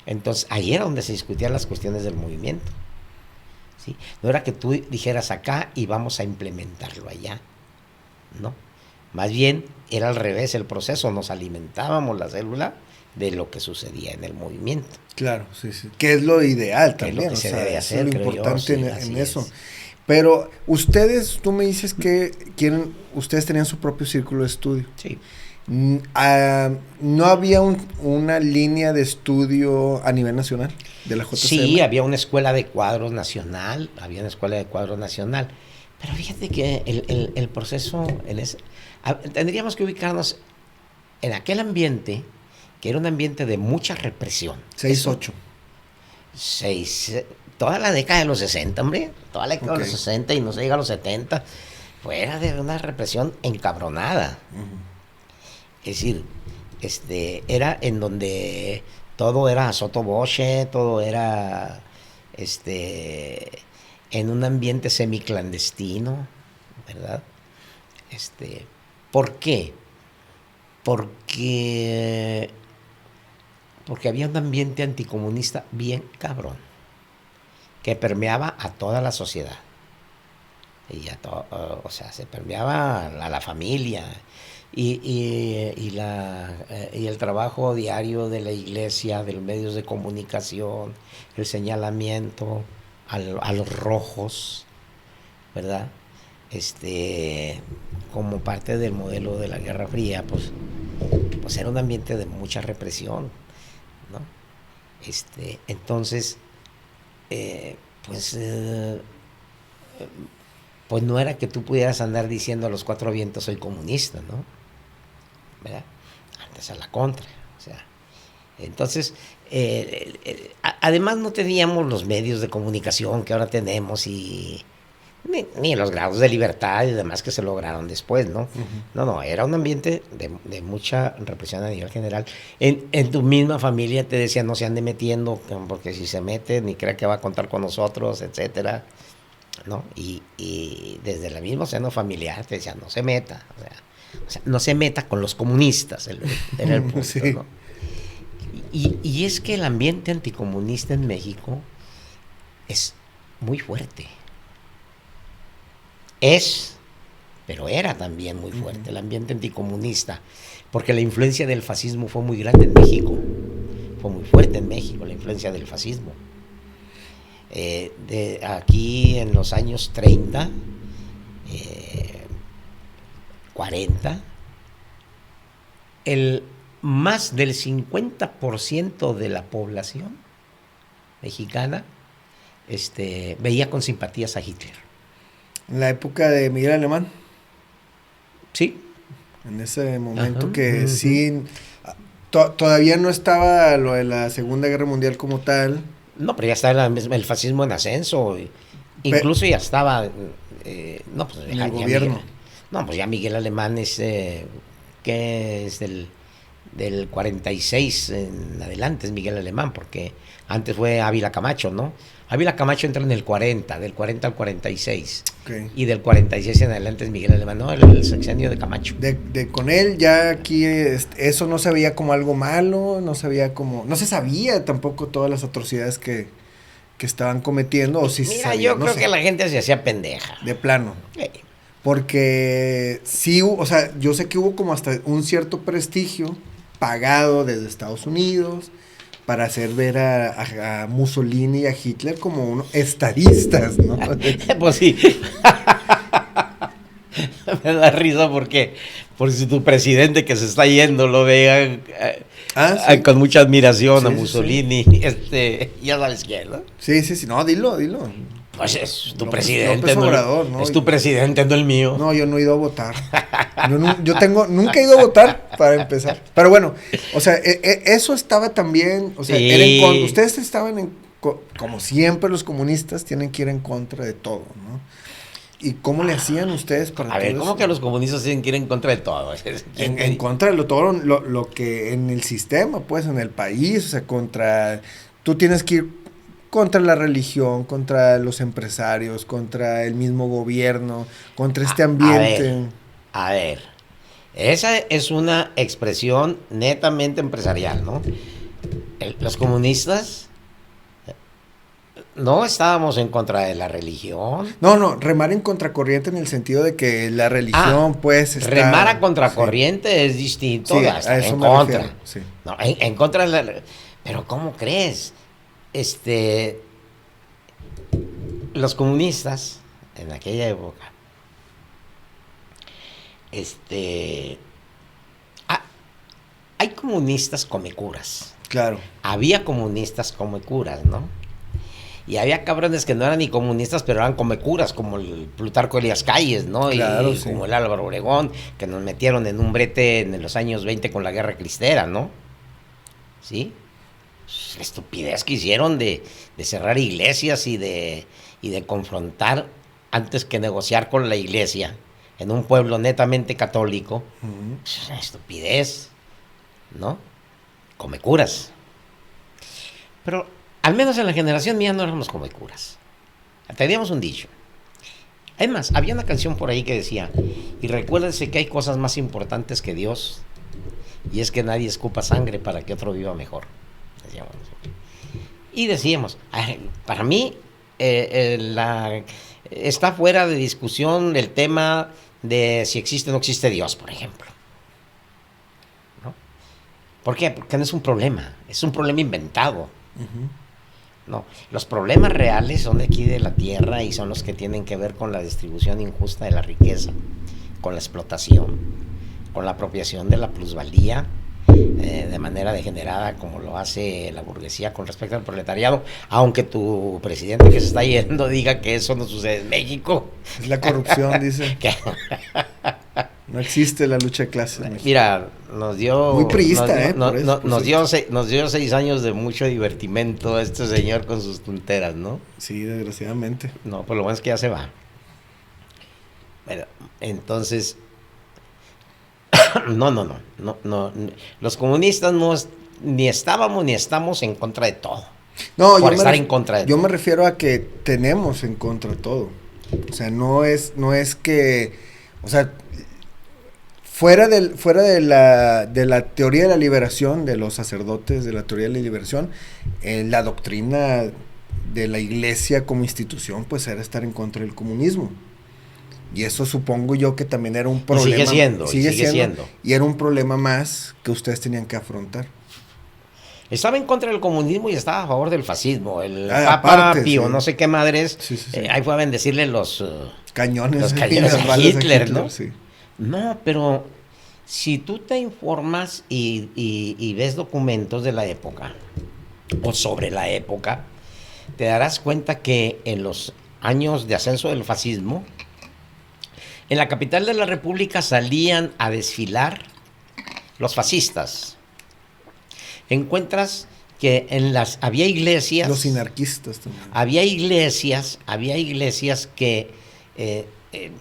Entonces, ahí era donde se discutían las cuestiones del movimiento, ¿sí? No era que tú dijeras acá y vamos a implementarlo allá, ¿no? Más bien era al revés el proceso, nos alimentábamos la célula de lo que sucedía en el movimiento. Claro, sí, sí. Que es lo ideal también, es lo que se debe hacer, es lo importante yo, en eso. Pero ustedes, tú me dices que ustedes tenían su propio círculo de estudio. Sí. ¿No había una línea de estudio a nivel nacional de la JCM? Sí, había una escuela de cuadros nacional, pero fíjate que el proceso tendríamos que ubicarnos en aquel ambiente, que era un ambiente de mucha represión. 6-8. Toda la década de los 60, hombre, toda la década de los 60 y no se llega a los 70, fuera de una represión encabronada. Es decir, era en donde todo era sotobosche, todo era en un ambiente semiclandestino, ¿verdad? ¿Por qué? Porque había un ambiente anticomunista bien cabrón, que permeaba a toda la sociedad. Y se permeaba a la familia. Y el trabajo diario de la iglesia, de los medios de comunicación, el señalamiento a los rojos, ¿verdad? Como parte del modelo de la Guerra Fría, pues era un ambiente de mucha represión, ¿no? Entonces, pues no era que tú pudieras andar diciendo a los cuatro vientos soy comunista, ¿no? ¿Verdad? Antes a la contra, o sea. Entonces, además no teníamos los medios de comunicación que ahora tenemos ni los grados de libertad y demás que se lograron después, ¿no? No, era un ambiente de mucha represión a nivel general. En tu misma familia te decían no se ande metiendo, porque si se mete ni crea que va a contar con nosotros, etcétera, ¿no? Y desde el mismo seno familiar te decían no se meta, o sea, no se meta con los comunistas, era el punto, sí. ¿No? Y es que el ambiente anticomunista en México es muy fuerte. Es, pero era también muy fuerte el ambiente anticomunista, porque la influencia del fascismo fue muy grande en México. Fue muy fuerte en México la influencia del fascismo. Aquí en los años 30, 40, más del 50% de la población mexicana veía con simpatías a Hitler. En la época de Miguel Alemán. Sí. En ese momento que sí, todavía no estaba lo de la Segunda Guerra Mundial como tal. No, pero ya estaba el fascismo en ascenso. Incluso ya estaba... no, pues, en el gobierno. Pues ya Miguel Alemán es... que es del 46 en adelante, es Miguel Alemán, porque antes fue Ávila Camacho, ¿no? Ávila Camacho entra en el 40, del 40 al 46. Okay. Y del 46 en adelante es Miguel Alemán, ¿no? El sexenio de Camacho. Con él ya aquí eso no se veía como algo malo, no se sabía tampoco todas las atrocidades que estaban cometiendo, o si Mira, se sabía, yo creo que la gente se hacía pendeja. De plano. Porque sí, o sea, yo sé que hubo como hasta un cierto prestigio pagado desde Estados Unidos para hacer ver a Mussolini y a Hitler como unos estadistas, ¿no? Pues sí. Me da risa porque si tu presidente que se está yendo lo vea sí. Con mucha admiración sí, a Mussolini, sí. Ya sabes quién, ¿no? Sí, no, dilo. Pues es tu López, presidente, López Obrador, ¿no? Es tu presidente, no el mío. No, yo no he ido a votar. Nunca he ido a votar, para empezar. Pero bueno, o sea, eso estaba también, o sea, sí. Ustedes estaban como siempre los comunistas tienen que ir en contra de todo, ¿no? ¿Y cómo le hacían ustedes para A ver, ¿cómo eso? que los comunistas tienen que ir en contra de todo? En contra de todo lo que en el sistema, pues, en el país, o sea, tú tienes que ir contra la religión, contra los empresarios, contra el mismo gobierno, contra este ambiente. A ver, esa es una expresión netamente empresarial, ¿no? Los comunistas no estábamos en contra de la religión. No, remar en contracorriente en el sentido de que la religión, pues, está... Remar a contracorriente es distinto sí, a estar eso en contra. Refiero, sí. No, en contra de la... Pero ¿cómo crees? Los comunistas en aquella época hay comunistas comecuras. Claro. Había comunistas comecuras, ¿no? Y había cabrones que no eran ni comunistas, pero eran comecuras, como el Plutarco Elías Calles, ¿no? Claro, y como el Álvaro Obregón, que nos metieron en un brete en los años 20 con la Guerra Cristera, ¿no? ¿Sí? La estupidez que hicieron de cerrar iglesias y de confrontar antes que negociar con la iglesia en un pueblo netamente católico. Es una estupidez, ¿no? Comecuras. Pero al menos en la generación mía no éramos comecuras. Teníamos un dicho. Además, había una canción por ahí que decía, y recuérdense que hay cosas más importantes que Dios, y es que nadie escupa sangre para que otro viva mejor. Decíamos. Y decíamos, para mí está fuera de discusión el tema de si existe o no existe Dios, por ejemplo. ¿No? ¿Por qué? Porque no es un problema, es un problema inventado. No, los problemas reales son de aquí de la tierra y son los que tienen que ver con la distribución injusta de la riqueza, con la explotación, con la apropiación de la plusvalía de manera degenerada como lo hace la burguesía con respecto al proletariado, aunque tu presidente que se está yendo diga que eso no sucede en México. Es la corrupción, dice. No existe la lucha de clases. Mira, nos dio... Muy priista, nos dio 6 años de mucho divertimento este señor con sus tonteras, ¿no? Sí, desgraciadamente. No, pues lo bueno es que ya se va. Bueno, entonces... No. Los comunistas ni estábamos ni estamos en contra de todo. No, en contra de todo. Yo me refiero a que tenemos en contra de todo. O sea, no es que... O sea... Fuera de la teoría de la liberación, de los sacerdotes de la teoría de la liberación, la doctrina de la iglesia como institución, pues era estar en contra del comunismo. Y eso supongo yo que también era un problema. Sigue siendo. Y era un problema más que ustedes tenían que afrontar. Estaba en contra del comunismo y estaba a favor del fascismo. El Papa aparte, Pío, sí. no sé qué madres, Sí. ahí fue a bendecirle los cañones a balas Hitler, ¿no? Sí. No, pero si tú te informas y ves documentos de la época, o sobre la época, te darás cuenta que en los años de ascenso del fascismo, en la capital de la República salían a desfilar los fascistas. Encuentras que había iglesias. Los sinarquistas también. Había iglesias que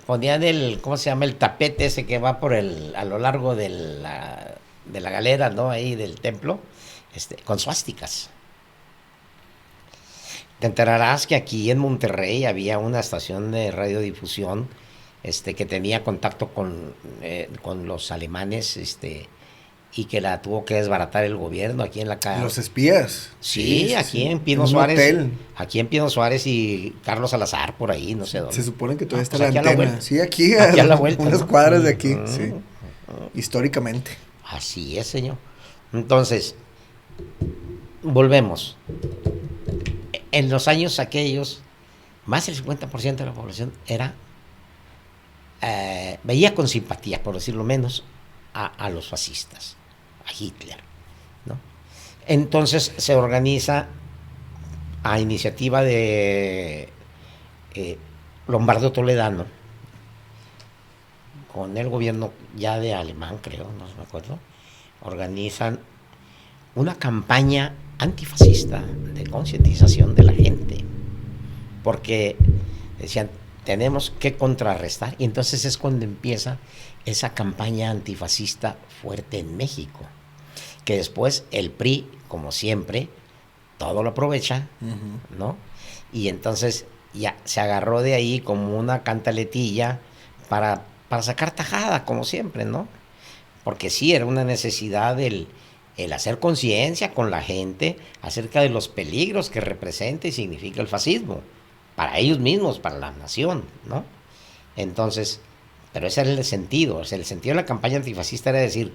ponían ¿cómo se llama? El tapete ese que va a lo largo de la galera, ¿no? Ahí del templo, con suásticas. Te enterarás que aquí en Monterrey había una estación de radiodifusión que tenía contacto con los alemanes, y que la tuvo que desbaratar el gobierno aquí en la calle. Los espías. Sí, aquí en Pino Suárez. Hotel. Aquí en Pino Suárez y Carlos Salazar por ahí, no sé dónde. Se supone que todavía está pues la antena. Sí, aquí a la vuelta, unas cuadras de aquí, sí. Históricamente. Así es, señor. Entonces, volvemos. En los años aquellos, más del 50% de la población veía con simpatía, por decirlo menos, a los fascistas, a Hitler, ¿no? Entonces se organiza a iniciativa de Lombardo Toledano, con el gobierno ya de Alemán, creo, no me acuerdo, organizan una campaña antifascista de concientización de la gente, porque decían, tenemos que contrarrestar, y entonces es cuando empieza esa campaña antifascista fuerte en México, que después el PRI, como siempre, todo lo aprovecha, ¿no? Y entonces ya se agarró de ahí como una cantaletilla para sacar tajada, como siempre, ¿no? Porque sí, era una necesidad el hacer conciencia con la gente acerca de los peligros que representa y significa el fascismo, para ellos mismos, para la nación, ¿no? Entonces, pero ese era el sentido, o sea, el sentido de la campaña antifascista era decir,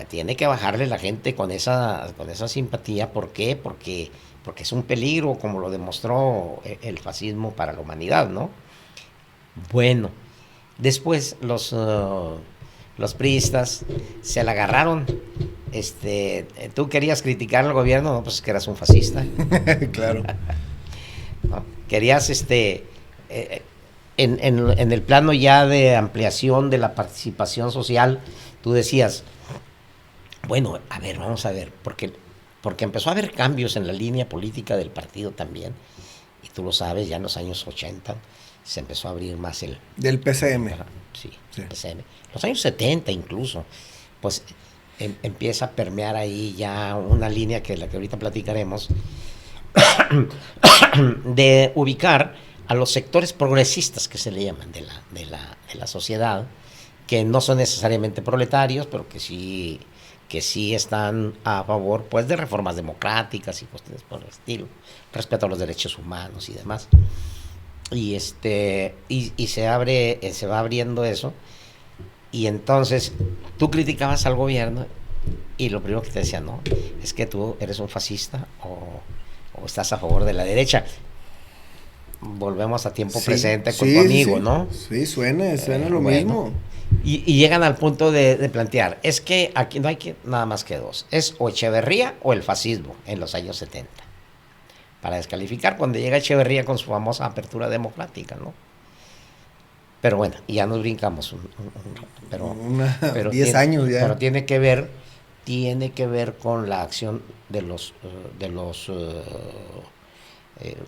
tiene que bajarle la gente con esa simpatía. ¿Por qué? Porque es un peligro, como lo demostró el fascismo para la humanidad, ¿no? Bueno, después los priistas se la agarraron. Tú querías criticar al gobierno, no, pues es que eras un fascista. Claro. ¿No? Querías en el plano ya de ampliación de la participación social, tú decías, bueno, a ver, vamos a ver, porque empezó a haber cambios en la línea política del partido también, y tú lo sabes, ya en los años 80 se empezó a abrir más del PCM. Sí. El PCM. Los años 70 incluso, pues empieza a permear ahí ya una línea que la que ahorita platicaremos, de ubicar a los sectores progresistas que se le llaman de la sociedad, que no son necesariamente proletarios, pero que sí están a favor, pues, de reformas democráticas y cuestiones por el estilo, respeto a los derechos humanos y demás. Y se va abriendo eso, y entonces tú criticabas al gobierno y lo primero que te decían, no, es que tú eres un fascista o estás a favor de la derecha. Volvemos a tiempo presente con tu amigo, ¿no? Sí, suena lo mismo. Y llegan al punto de plantear, es que aquí no hay nada más que dos, es o Echeverría o el fascismo en los años 70, para descalificar cuando llega Echeverría con su famosa apertura democrática, ¿no? Pero bueno, ya nos brincamos pero 10 años ya. Pero tiene que ver con la acción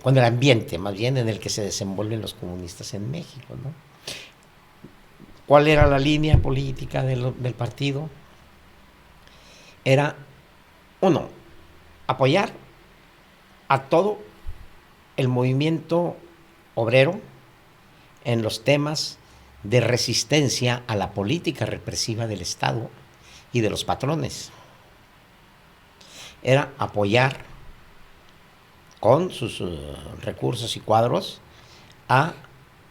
con el ambiente, más bien, en el que se desenvuelven los comunistas en México, ¿no? ¿Cuál era la línea política del partido? Era, uno, apoyar a todo el movimiento obrero en los temas de resistencia a la política represiva del Estado y de los patrones. Era apoyar con sus recursos y cuadros a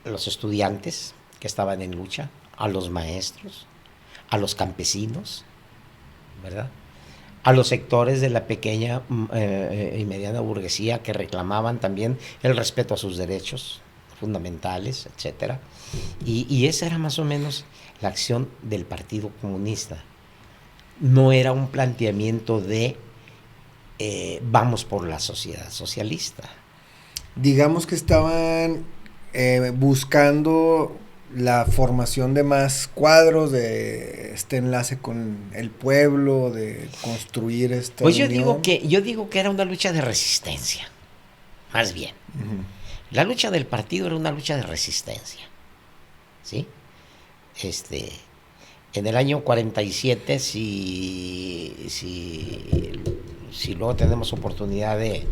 los estudiantes que estaban en lucha, a los maestros, a los campesinos, ¿verdad? A los sectores de la pequeña y mediana burguesía que reclamaban también el respeto a sus derechos fundamentales, etcétera. Y esa era más o menos la acción del Partido Comunista. No era un planteamiento de vamos por la sociedad socialista. Digamos que estaban buscando la formación de más cuadros, de este enlace con el pueblo, de construir esta Pues unión. yo digo que era una lucha de resistencia, más bien. Uh-huh. La lucha del partido era una lucha de resistencia, ¿sí? En el año 47, si luego tenemos oportunidad de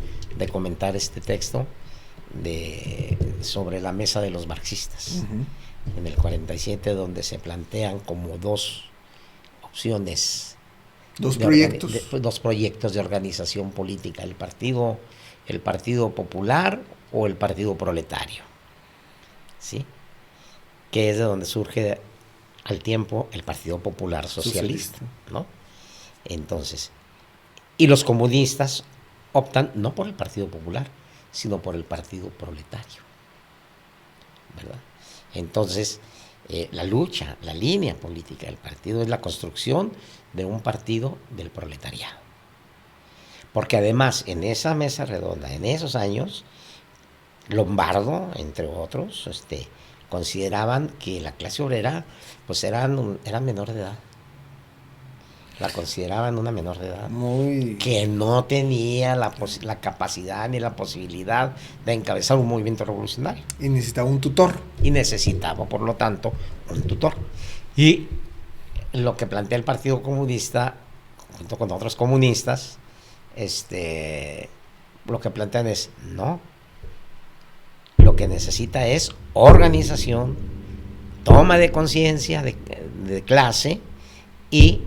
comentar este texto sobre la mesa de los marxistas, uh-huh. En el 47, donde se plantean como dos opciones, dos proyectos de organización política, el partido popular o el partido proletario, ¿sí? Que es de donde surge al tiempo el Partido Popular Socialista, ¿no? Entonces, y los comunistas optan no por el Partido Popular, sino por el Partido Proletario, ¿verdad? Entonces, la lucha, la línea política del partido es la construcción de un partido del proletariado. Porque además, en esa mesa redonda, en esos años, Lombardo, entre otros, consideraban que la clase obrera pues eran menor de edad. La consideraban una menor de edad. Que no tenía la capacidad ni la posibilidad de encabezar un movimiento revolucionario. Y necesitaba un tutor. Y necesitaba, por lo tanto, un tutor. Y lo que plantea el Partido Comunista, junto con otros comunistas, lo que plantean es, no, lo que necesita es organización, toma de conciencia de clase y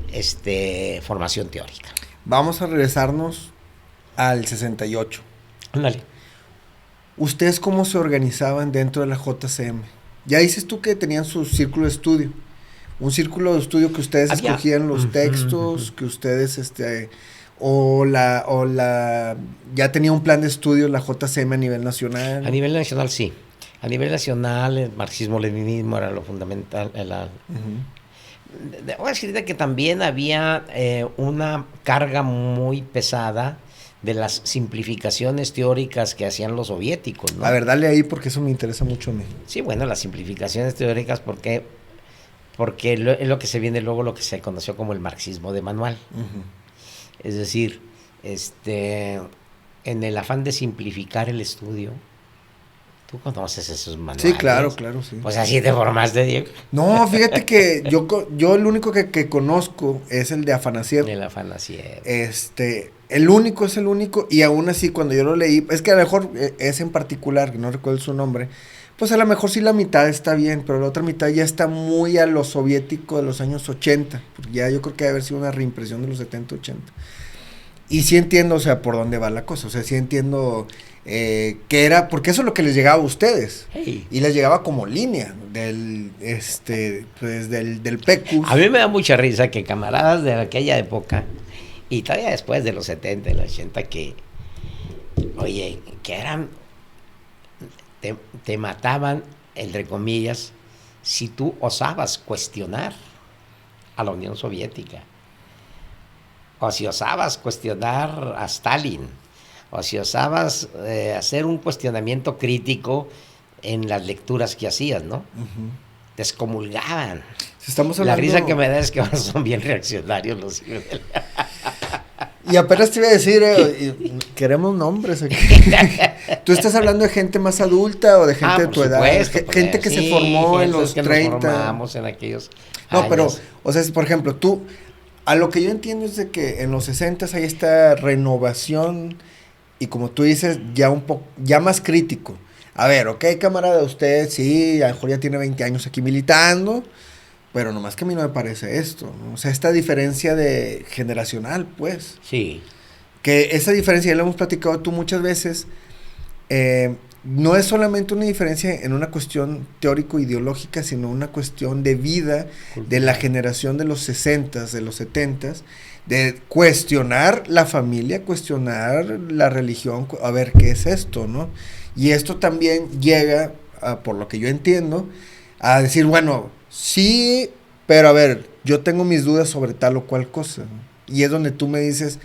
formación teórica. Vamos a regresarnos al 68. Ándale. ¿Ustedes cómo se organizaban dentro de la JCM? Ya dices tú que tenían su círculo de estudio. Un círculo de estudio que ustedes escogían los textos, que ustedes ya tenía un plan de estudio la JCM a nivel nacional. A nivel nacional, sí. A nivel nacional, el marxismo-leninismo era lo fundamental. Debo decirte que también había una carga muy pesada de las simplificaciones teóricas que hacían los soviéticos, ¿no? A ver, dale ahí porque eso me interesa mucho a mí. Sí, bueno, las simplificaciones teóricas porque es lo que se viene luego, lo que se conoció como el marxismo de manual. Uh-huh. Es decir, en el afán de simplificar el estudio, ¿tú conoces esos manuales? Sí, claro, sí. Pues así te formaste, Diego. No, fíjate que yo el único que conozco es el de Afanasiev. El Afanasiev. El único es el único, y aún así cuando yo lo leí, es que a lo mejor es en particular, que no recuerdo su nombre, pues a lo mejor sí la mitad está bien, pero la otra mitad ya está muy a lo soviético de los años 80, porque ya yo creo que debe haber sido una reimpresión de los 70, 80. Y sí entiendo, o sea, por dónde va la cosa, o sea, sí entiendo que era, porque eso es lo que les llegaba a ustedes, hey. Y les llegaba como línea del PECUS. A mí me da mucha risa que camaradas de aquella época, y todavía después de los 70 y los 80, que eran, te mataban, entre comillas, si tú osabas cuestionar a la Unión Soviética, o si osabas cuestionar a Stalin, o si osabas hacer un cuestionamiento crítico en las lecturas que hacías, ¿no? Uh-huh. Descomulgaban. Estamos hablando... La risa que me da es que ahora son bien reaccionarios los hijos de Y apenas te iba a decir, queremos nombres aquí. ¿Tú estás hablando de gente más adulta o de gente de tu edad? Gente que se formó en los 30. Nos formamos en aquellos No, años. pero, o sea, por ejemplo, tú, a lo que yo entiendo es de que en los 60 hay esta renovación y como tú dices, ya más crítico. A ver, ok, camarada, usted sí, a lo mejor ya tiene 20 años aquí militando, pero nomás que a mí no me parece esto, ¿no? O sea, esta diferencia generacional, pues. Sí. Que esa diferencia, ya lo hemos platicado tú muchas veces, no es solamente una diferencia en una cuestión teórico-ideológica, sino una cuestión de vida de la generación de los 60s, de los 70s, de cuestionar la familia, cuestionar la religión, a ver qué es esto, ¿no? Y esto también llega, por lo que yo entiendo, a decir, bueno, sí, pero a ver, yo tengo mis dudas sobre tal o cual cosa, ¿no? Y es donde tú me dices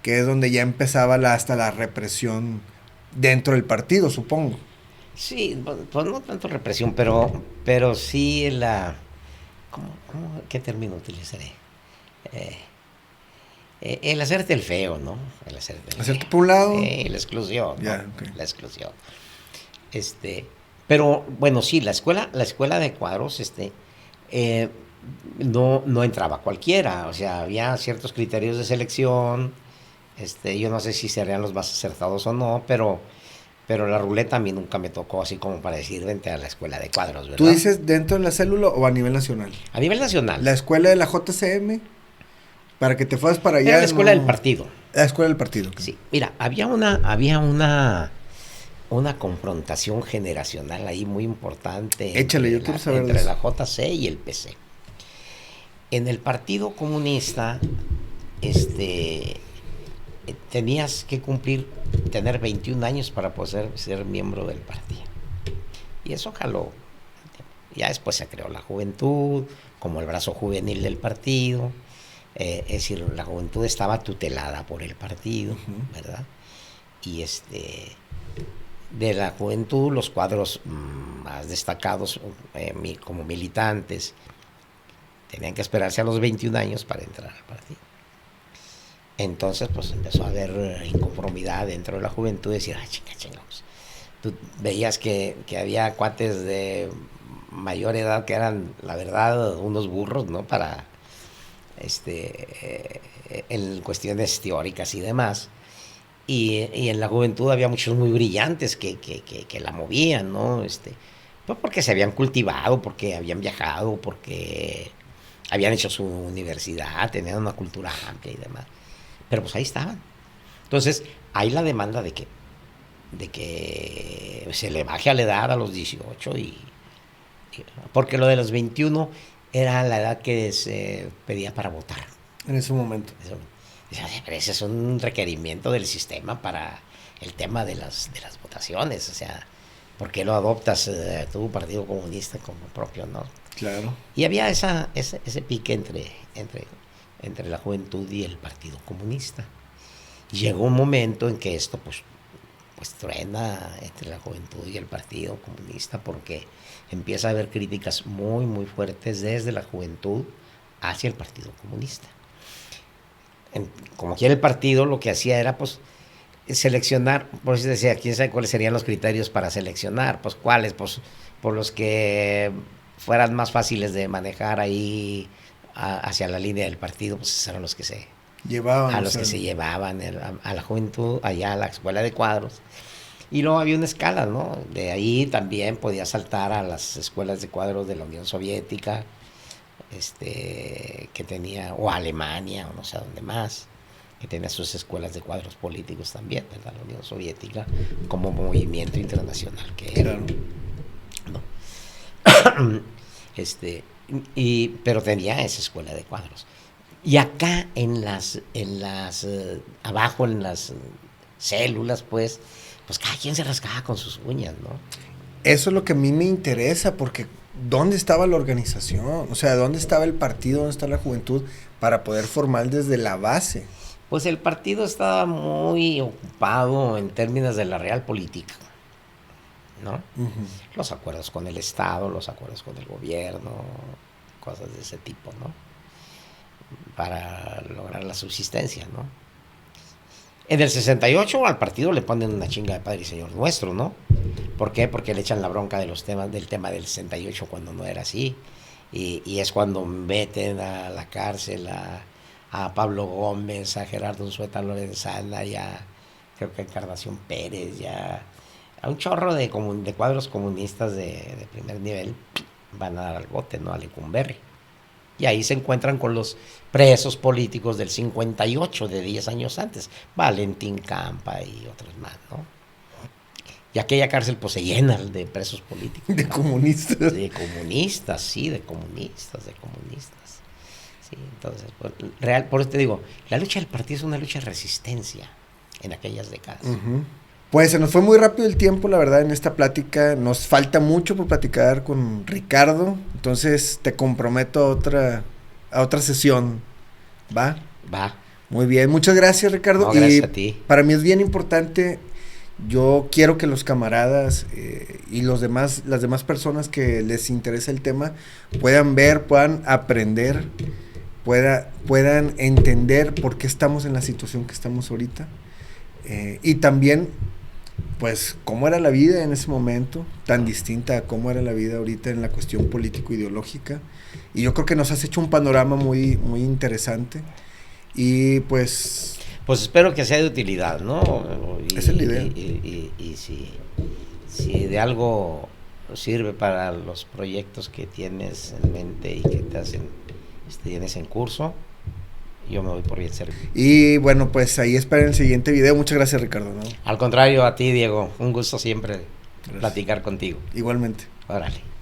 que es donde ya empezaba hasta la represión dentro del partido, supongo. Sí, pues no tanto represión, pero sí ¿qué término utilizaré? Eh, el hacerte el feo, ¿no? El hacerte el Hacerte feo. por un lado. La exclusión, ¿no? Ya, okay. La exclusión. Pero bueno, sí, la escuela de cuadros, eh, no entraba cualquiera, o sea, había ciertos criterios de selección, yo no sé si serían los más acertados o no, pero la ruleta a mí nunca me tocó así como para decir vente a la escuela de cuadros, ¿Tú ¿verdad? dices dentro de la célula o a nivel nacional? A nivel nacional. La escuela de la JCM, para que te fueras para allá. Era la escuela del partido. La escuela del partido. Okay. Sí, mira, había una confrontación generacional ahí muy importante Échale, yo quiero saber entre de la eso. JC y el PC. En el Partido Comunista, tenías que tener 21 años para poder ser miembro del partido. Y eso jaló. Ya después se creó la juventud, como el brazo juvenil del partido. Es decir, la juventud estaba tutelada por el partido, ¿verdad? Y de la juventud, los cuadros más destacados como militantes tenían que esperarse a los 21 años para entrar al partido. Entonces, pues empezó a haber inconformidad dentro de la juventud, decir, chingados. Tú veías que había cuates de mayor edad que eran, la verdad, unos burros, ¿no? Para, en cuestiones teóricas y demás. Y en la juventud había muchos muy brillantes que la movían, ¿no? Pues porque se habían cultivado, porque habían viajado, porque habían hecho su universidad, tenían una cultura amplia y demás. Pero pues ahí estaban. Entonces, hay la demanda de que se le baje a la edad a los 18 porque lo de los 21 era la edad que se pedía para votar. En ese momento. Pero ese es un requerimiento del sistema para el tema de las votaciones. O sea, ¿por qué lo adoptas tu Partido Comunista como propio, no? Claro. Y había ese pique entre la juventud y el Partido Comunista. Y llegó un momento en que esto pues truena entre la juventud y el Partido Comunista porque empieza a haber críticas muy, muy fuertes desde la juventud hacia el Partido Comunista. Como quiera el partido, lo que hacía era pues seleccionar, por eso decía, quién sabe cuáles serían los criterios para seleccionar, pues cuáles, pues por los que fueran más fáciles de manejar ahí hacia la línea del partido, pues esos eran los que se llevaban, que se llevaban a la juventud, allá a la escuela de cuadros. Y luego había una escala, ¿no? De ahí también podía saltar a las escuelas de cuadros de la Unión Soviética, que tenía, o Alemania, o no sé dónde más, que tenía sus escuelas de cuadros políticos también, ¿verdad? La Unión Soviética, como movimiento internacional que era. Claro. ¿No? Pero tenía esa escuela de cuadros. Y acá abajo en las células, pues cada quien se rascaba con sus uñas, ¿no? Eso es lo que a mí me interesa, porque ¿dónde estaba la organización? O sea, ¿dónde estaba el partido? ¿Dónde está la juventud para poder formar desde la base? Pues el partido estaba muy ocupado en términos de la realpolitik, ¿no? Uh-huh. Los acuerdos con el Estado, los acuerdos con el gobierno, cosas de ese tipo, ¿no? Para lograr la subsistencia, ¿no? En el 68 al partido le ponen una chinga de Padre y Señor Nuestro, ¿no? ¿Por qué? Porque le echan la bronca del tema del 68 cuando no era así. Y es cuando meten a la cárcel a Pablo Gómez, a Gerardo Unzueta Lorenzana, y creo que a Encarnación Pérez, a un chorro de cuadros comunistas de primer nivel van a dar al bote, ¿no? A Lecumberri. Y ahí se encuentran con los presos políticos del 58, de 10 años antes. Valentín Campa y otros más, ¿no? Y aquella cárcel pues se llena de presos políticos. De ¿no? comunistas. De comunistas, sí, de comunistas. Sí, entonces, por eso te digo, la lucha del partido es una lucha de resistencia en aquellas décadas. Pues se nos fue muy rápido el tiempo, la verdad, en esta plática. Nos falta mucho por platicar con Ricardo. Entonces te comprometo a otra sesión. ¿Va? Va. Muy bien, muchas gracias, Ricardo. No, gracias a ti. Para mí es bien importante. Yo quiero que los camaradas y las demás personas que les interesa el tema puedan ver, puedan aprender, puedan entender por qué estamos en la situación que estamos ahorita. Y también, pues, cómo era la vida en ese momento, tan distinta a cómo era la vida ahorita en la cuestión político-ideológica. Y yo creo que nos has hecho un panorama muy, muy interesante. Y pues espero que sea de utilidad, ¿no? Esa es la idea. Y si de algo sirve para los proyectos que tienes en mente y que tienes en curso, yo me voy por bien servido. Y bueno, pues ahí esperen el siguiente video. Muchas gracias, Ricardo, ¿no? Al contrario, a ti, Diego, un gusto siempre platicar contigo. Igualmente. Órale.